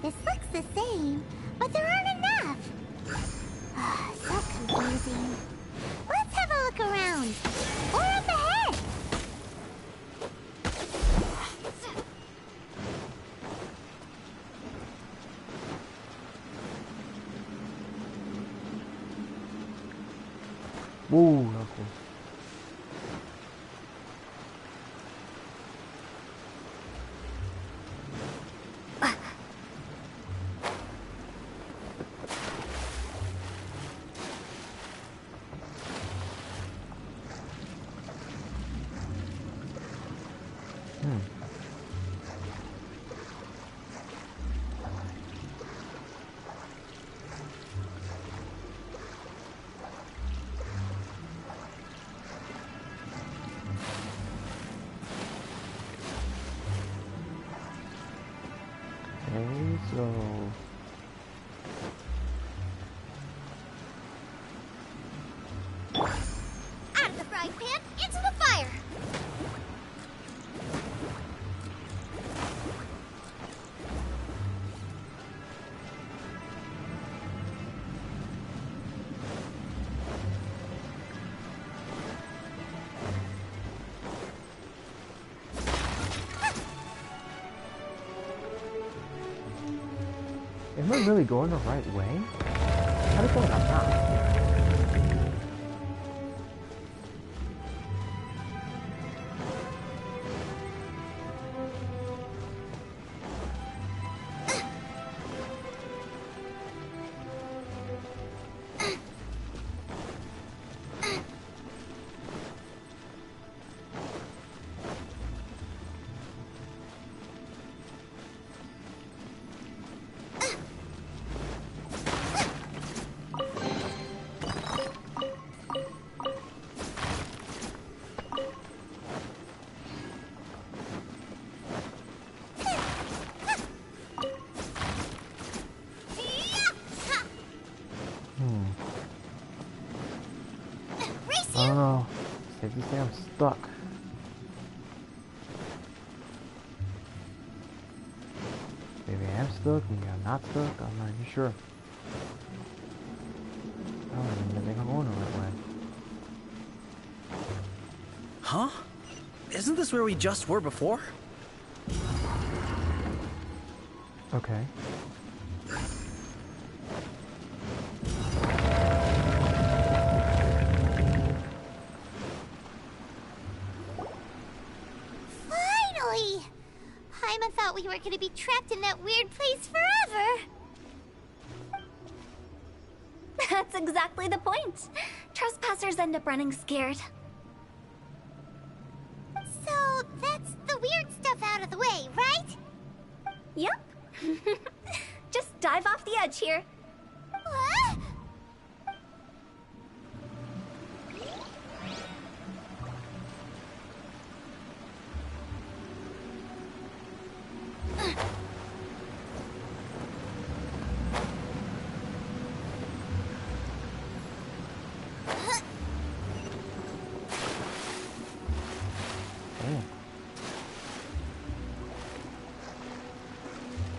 This looks the same, but there aren't enough. So confusing. Ooh, okay. Okay, so Out of the frying pan, into the fire! am I really going the right way? How did I go like that? I don't know. If you say I'm stuck. Maybe I am stuck, maybe I'm not stuck, I'm not even sure. I don't even think I'm going the right way. Huh? Isn't this where we just were before? Okay. Finally! Paimon thought we were gonna be trapped in that weird place forever! That's exactly the point. Trespassers end up running scared. So, that's the weird stuff out of the way, right? Yep. Just dive off the edge here. What?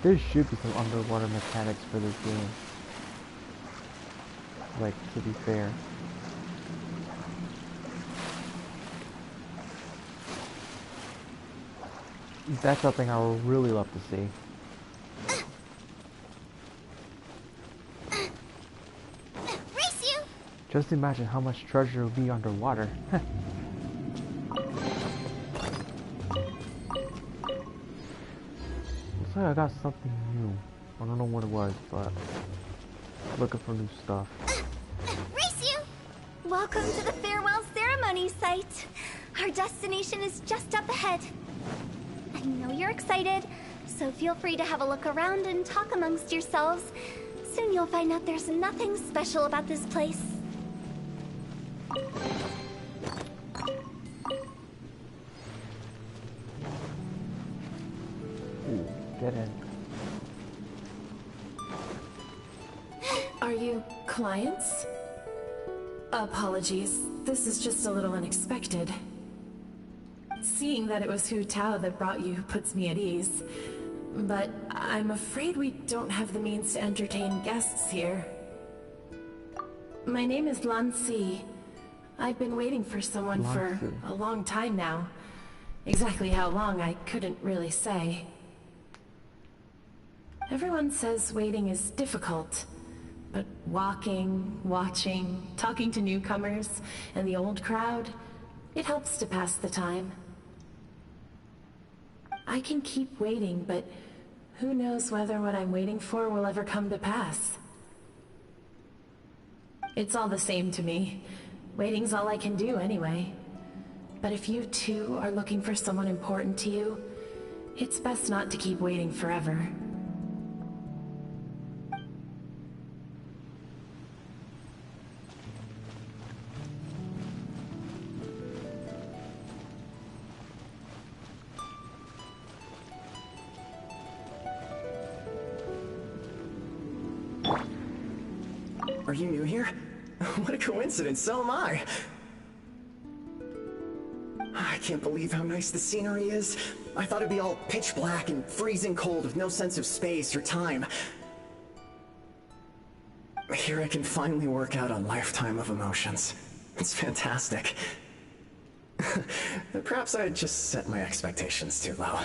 There should be some underwater mechanics for this game. Like, to be fair. That's something I would really love to see. Race you! Just imagine how much treasure will be underwater. Looks like I got something new. I don't know what it was, but looking for new stuff. Race you! Welcome to the farewell ceremony site. Our destination is just up ahead. I know you're excited, so feel free to have a look around and talk amongst yourselves. Soon you'll find out there's nothing special about this place. Ooh, dead end. Are you clients? Apologies, this is just a little unexpected. Seeing that it was Hu Tao that brought you puts me at ease. But I'm afraid we don't have the means to entertain guests here. My name is Lan Si. I've been waiting for someone for a long time now. Exactly how long, I couldn't really say. Everyone says waiting is difficult, But walking, watching, talking to newcomers, and the old crowd, it helps to pass the time. I can keep waiting, but who knows whether what I'm waiting for will ever come to pass. It's all the same to me. Waiting's all I can do anyway. But if you too are looking for someone important to you, it's best not to keep waiting forever. Are you new here? What a coincidence, so am I! I can't believe how nice the scenery is. I thought it'd be all pitch black and freezing cold with no sense of space or time. Here I can finally work out a lifetime of emotions. It's fantastic. Perhaps I just set my expectations too low.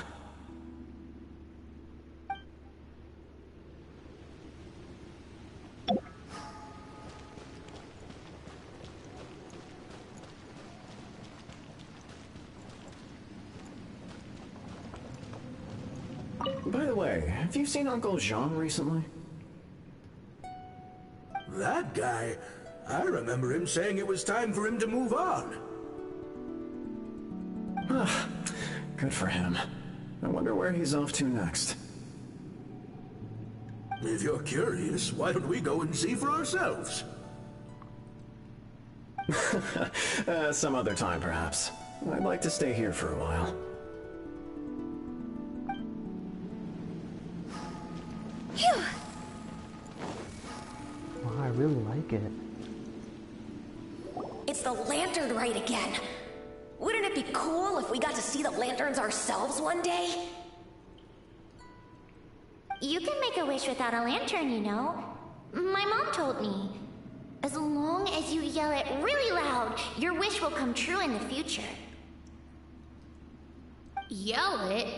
By the way, have you seen Uncle Jean recently? That guy? I remember him saying it was time for him to move on. Good for him. I wonder where he's off to next. If you're curious, why don't we go and see for ourselves? Some other time, perhaps. I'd like to stay here for a while. Phew! Wow, I really like it. It's the lantern rite again. Wouldn't it be cool if we got to see the lanterns ourselves one day? You can make a wish without a lantern, you know. My mom told me. As long as you yell it really loud, your wish will come true in the future. Yell it?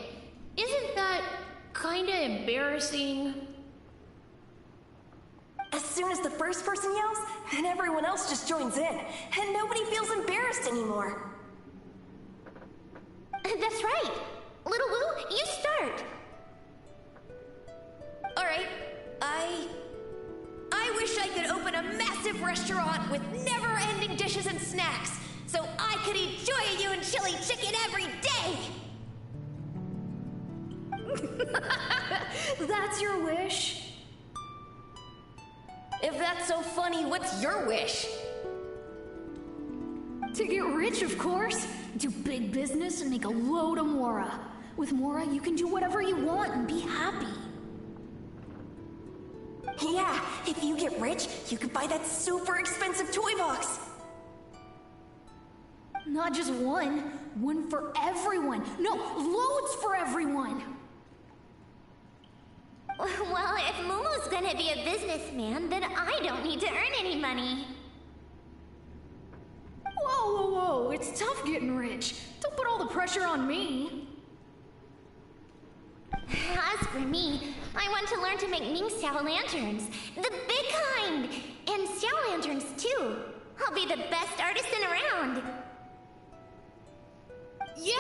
Isn't that kinda embarrassing? As soon as the first person yells, then everyone else just joins in, and nobody feels embarrassed anymore. That's right. Little Wu, you start. Alright, I wish I could open a massive restaurant with never-ending dishes and snacks, so I could eat Joy and chili chicken every day! That's your wish? If that's so funny, what's your wish? To get rich, of course. Do big business and make a load of Mora. With Mora, you can do whatever you want and be happy. Yeah, if you get rich, you could buy that super expensive toy box. Not just one. One for everyone. No, loads for everyone. Well, if Momo's gonna be a businessman, then I don't need to earn any money. Whoa, whoa, whoa. It's tough getting rich. Don't put all the pressure on me. As for me, I want to learn to make Ming Xiao lanterns. The big kind! And Xiao lanterns, too. I'll be the best artisan around. Yeah!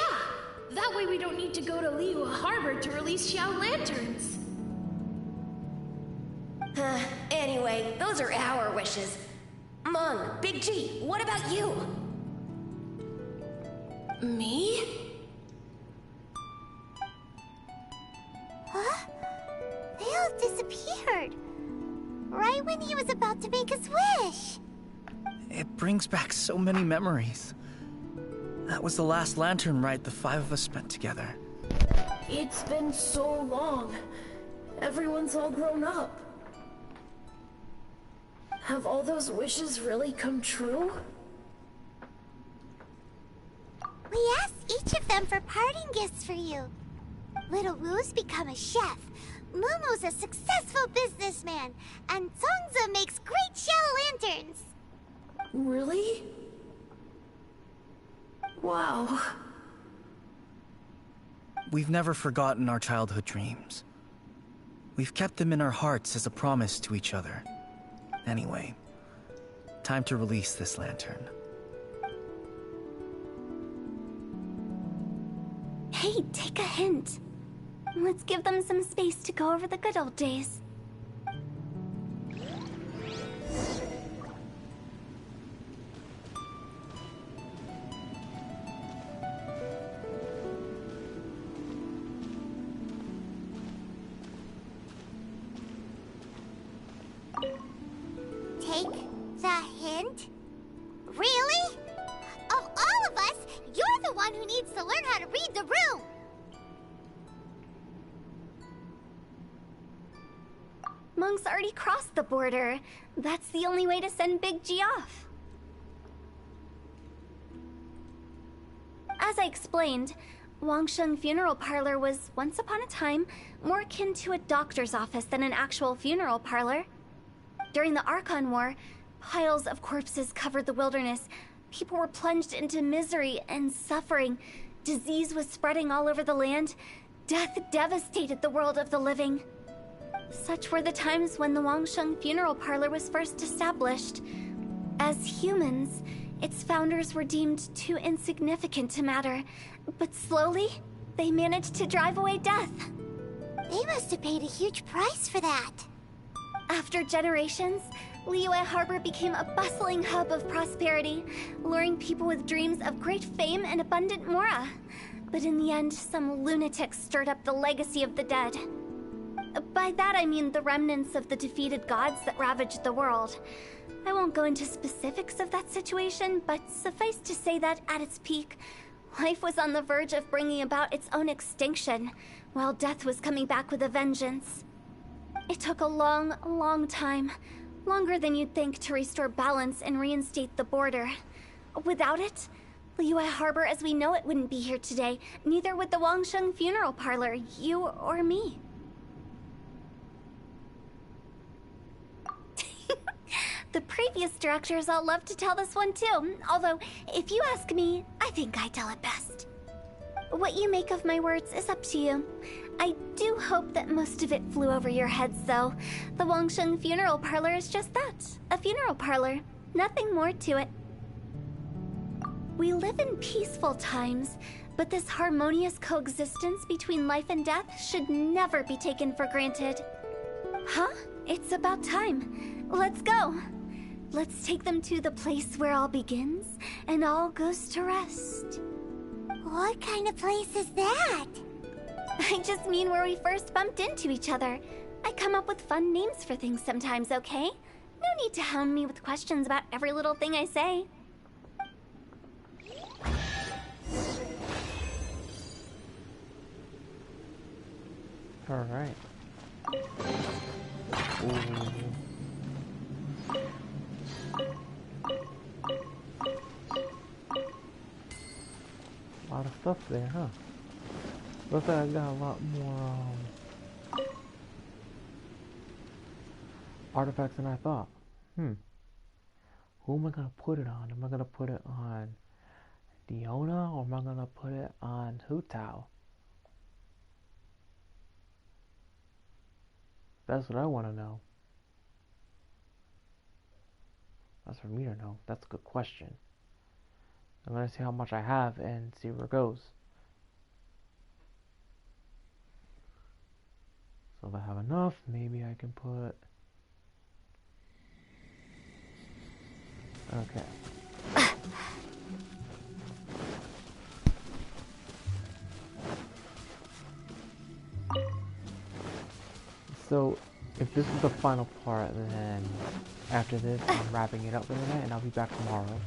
That way we don't need to go to Liyue Harbor to release Xiao lanterns. Anyway, those are our wishes. Mung, Big G, what about you? Me? Huh? They all disappeared. Right when he was about to make his wish. It brings back so many memories. That was the last lantern ride the five of us spent together. It's been so long. Everyone's all grown up. Have all those wishes really come true? We asked each of them for parting gifts for you. Little Wu's become a chef, Momo's a successful businessman, and Zongza makes great Xiao lanterns. Really? Wow. We've never forgotten our childhood dreams. We've kept them in our hearts as a promise to each other. Anyway, time to release this lantern. Hey, take a hint. Let's give them some space to go over the good old days. Take the hint? Really? Of all of us, you're the one who needs to learn how to read the room! Monk's already crossed the border. That's the only way to send Big G off. As I explained, Wangsheng Funeral Parlor was, once upon a time, more akin to a doctor's office than an actual funeral parlor. During the Archon War, piles of corpses covered the wilderness. People were plunged into misery and suffering. Disease was spreading all over the land. Death devastated the world of the living. Such were the times when the Wangsheng Funeral Parlor was first established. As humans, its founders were deemed too insignificant to matter, but slowly, they managed to drive away death. They must have paid a huge price for that. After generations, Liyue Harbor became a bustling hub of prosperity, luring people with dreams of great fame and abundant mora. But in the end, some lunatics stirred up the legacy of the dead. By that I mean the remnants of the defeated gods that ravaged the world. I won't go into specifics of that situation, but suffice to say that at its peak, life was on the verge of bringing about its own extinction, while death was coming back with a vengeance. It took a long, long time, longer than you'd think, to restore balance and reinstate the border. Without it, Liyue Harbor as we know it wouldn't be here today, neither would the Wangsheng Funeral Parlor, you or me. The previous directors all love to tell this one too, although, if you ask me, I think I tell it best. What you make of my words is up to you. I do hope that most of it flew over your heads, though. The Wangsheng Funeral Parlor is just that, a funeral parlor. Nothing more to it. We live in peaceful times, but this harmonious coexistence between life and death should never be taken for granted. Huh? It's about time. Let's go. Let's take them to the place where all begins and all goes to rest. What kind of place is that? I just mean where we first bumped into each other. I come up with fun names for things sometimes, okay? No need to hound me with questions about every little thing I say. Alright. A lot of stuff there, huh? Looks like I got a lot more artifacts than I thought. Who am I gonna put it on? Am I gonna put it on Diona or am I gonna put it on Hu Tao? That's what I want to know. That's for me to know. That's a good question. I'm gonna see how much I have and see where it goes. So if I have enough, maybe I can put... Okay. So, if this is the final part, then after this, I'm wrapping it up for the night, and I'll be back tomorrow.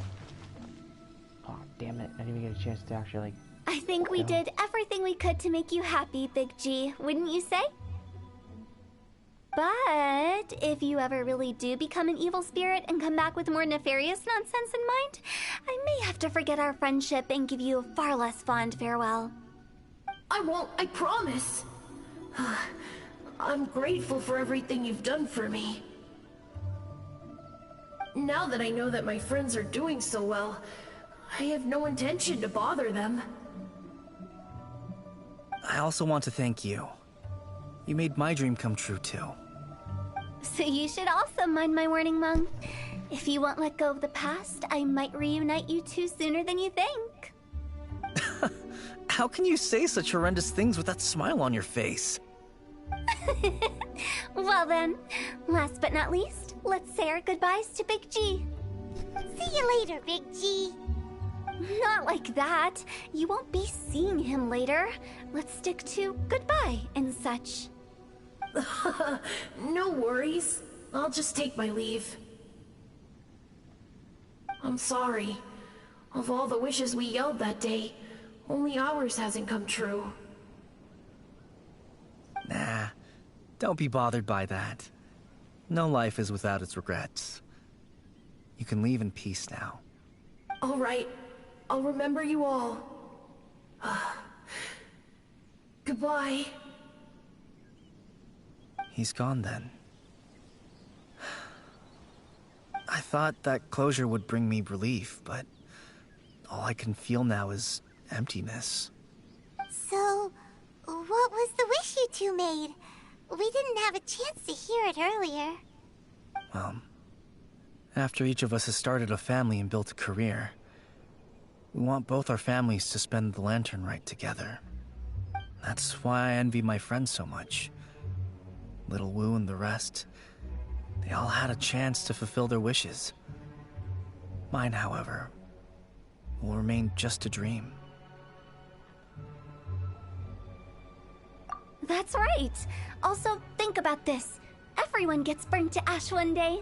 Oh, damn it. I didn't even get a chance to actually, like... I think we did everything we could to make you happy, Big G, wouldn't you say? But if you ever really do become an evil spirit and come back with more nefarious nonsense in mind, I may have to forget our friendship and give you a far less fond farewell. I won't, I promise. I'm grateful for everything you've done for me. Now that I know that my friends are doing so well, I have no intention to bother them. I also want to thank you. You made my dream come true too. So you should also mind my warning, Mung. If you won't let go of the past, I might reunite you two sooner than you think. How can you say such horrendous things with that smile on your face? Well then, last but not least, let's say our goodbyes to Big G. See you later, Big G. Not like that. You won't be seeing him later. Let's stick to goodbye and such. No worries. I'll just take my leave. I'm sorry. Of all the wishes we yelled that day, only ours hasn't come true. Nah, don't be bothered by that. No life is without its regrets. You can leave in peace now. All right. I'll remember you all. Goodbye. He's gone then. I thought that closure would bring me relief, but all I can feel now is emptiness. So, what was the wish you two made? We didn't have a chance to hear it earlier. Well, after each of us has started a family and built a career, we want both our families to spend the Lantern Rite together. That's why I envy my friends so much. Little Wu and the rest, they all had a chance to fulfill their wishes. Mine, however, will remain just a dream. That's right. Also, think about this. Everyone gets burned to ash one day.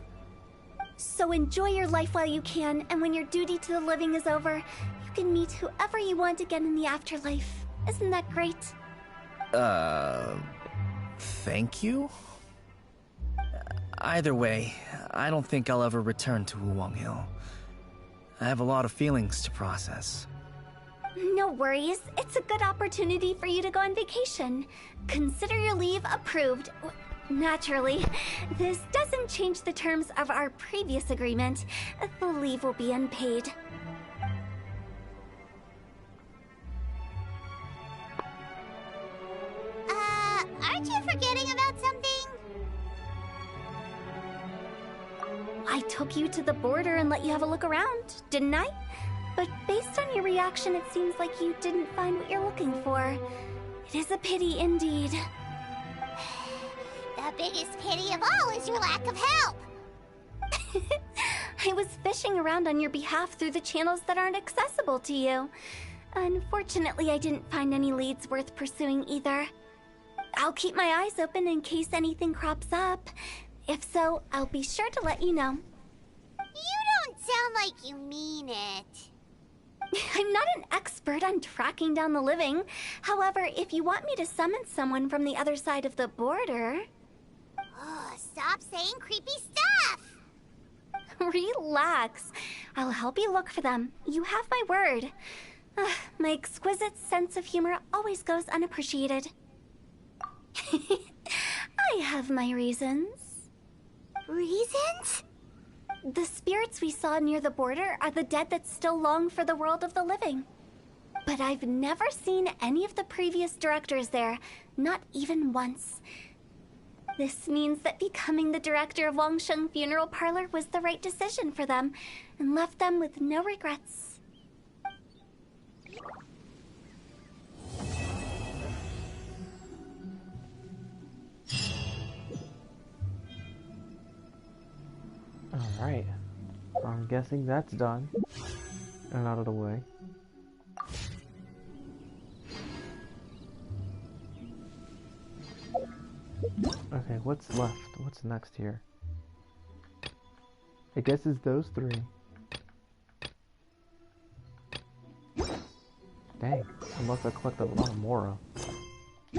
So enjoy your life while you can, and when your duty to the living is over, you can meet whoever you want again in the afterlife. Isn't that great? Thank you? Either way, I don't think I'll ever return to Wuwang Hill. I have a lot of feelings to process. No worries. It's a good opportunity for you to go on vacation. Consider your leave approved. Naturally, this doesn't change the terms of our previous agreement. The leave will be unpaid. Aren't you forgetting about something? I took you to the border and let you have a look around, didn't I? But based on your reaction, it seems like you didn't find what you're looking for. It is a pity indeed. The biggest pity of all is your lack of help. I was fishing around on your behalf through the channels that aren't accessible to you. Unfortunately, I didn't find any leads worth pursuing either. I'll keep my eyes open in case anything crops up. If so, I'll be sure to let you know. You don't sound like you mean it. I'm not an expert on tracking down the living. However, if you want me to summon someone from the other side of the border... Oh, stop saying creepy stuff! Relax. I'll help you look for them. You have my word. My exquisite sense of humor always goes unappreciated. I have my reasons. Reasons? The spirits we saw near the border are the dead that still long for the world of the living. But I've never seen any of the previous directors there, not even once. This means that becoming the director of Wangsheng Funeral Parlor was the right decision for them, and left them with no regrets. Alright. I'm guessing that's done. And out of the way. Okay, what's left? What's next here? I guess it's those three. Dang, I must have collected a lot more.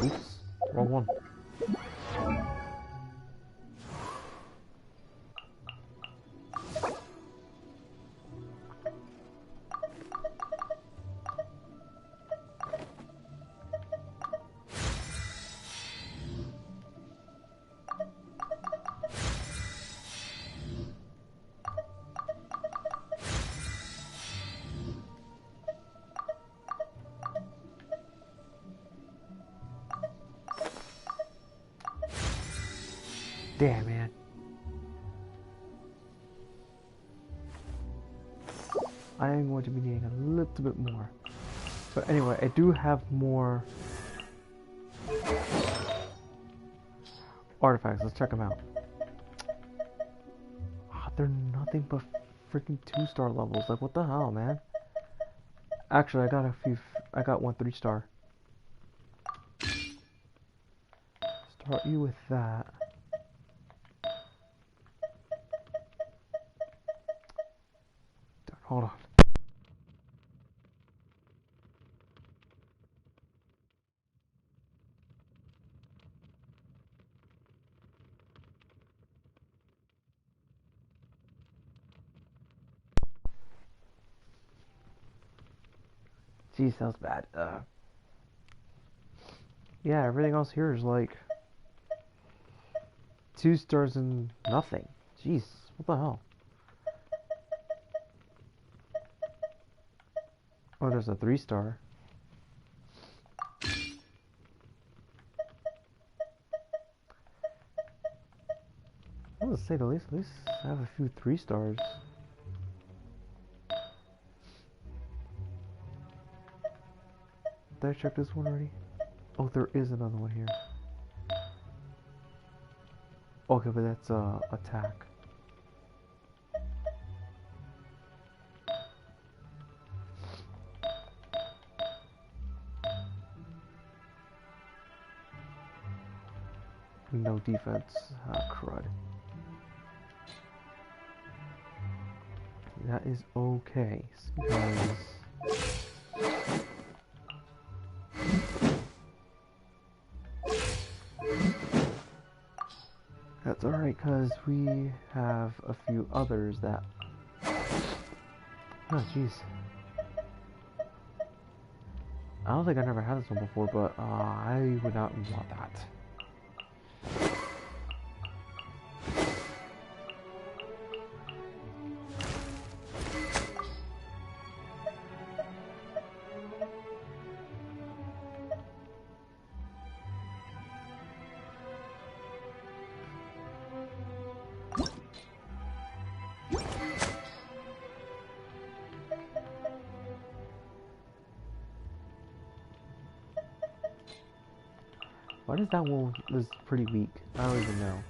Oops, wrong one. Damn, man. I am going to be needing a little bit more. But anyway, I do have more artifacts. Let's check them out. They're nothing but freaking 2-star levels. Like, what the hell, man? Actually, I got one 3-star. Start you with that. Hold on. Jeez, that was bad. Yeah, everything else here is like 2 stars and nothing. Jeez, what the hell? Oh, there's a 3-star. I would say at least I have a few 3-stars. Did I check this one already? Oh, there is another one here. Okay, but that's attack. No defense. Crud. That is okay, because that's alright, because we have a few others that... Oh, jeez. I don't think I never had this one before, but I would not want that. Why does that one was pretty weak? I don't even know.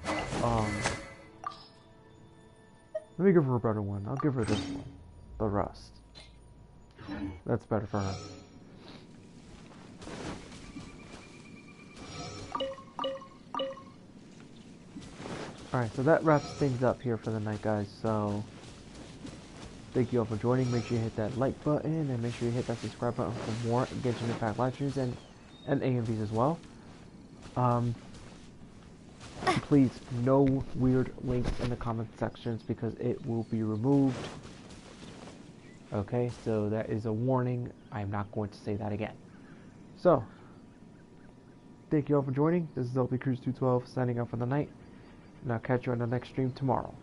Let me give her a better one. I'll give her this one. The Rust. That's better for her. Alright, so that wraps things up here for the night, guys. So, thank you all for joining. Make sure you hit that like button and make sure you hit that subscribe button for more Genshin Impact Livestreams and AMVs as well. Please, no weird links in the comment sections because it will be removed. Okay, so that is a warning. I'm not going to say that again. So, thank you all for joining. This is lpcruz212 signing off for the night. And I'll catch you on the next stream tomorrow.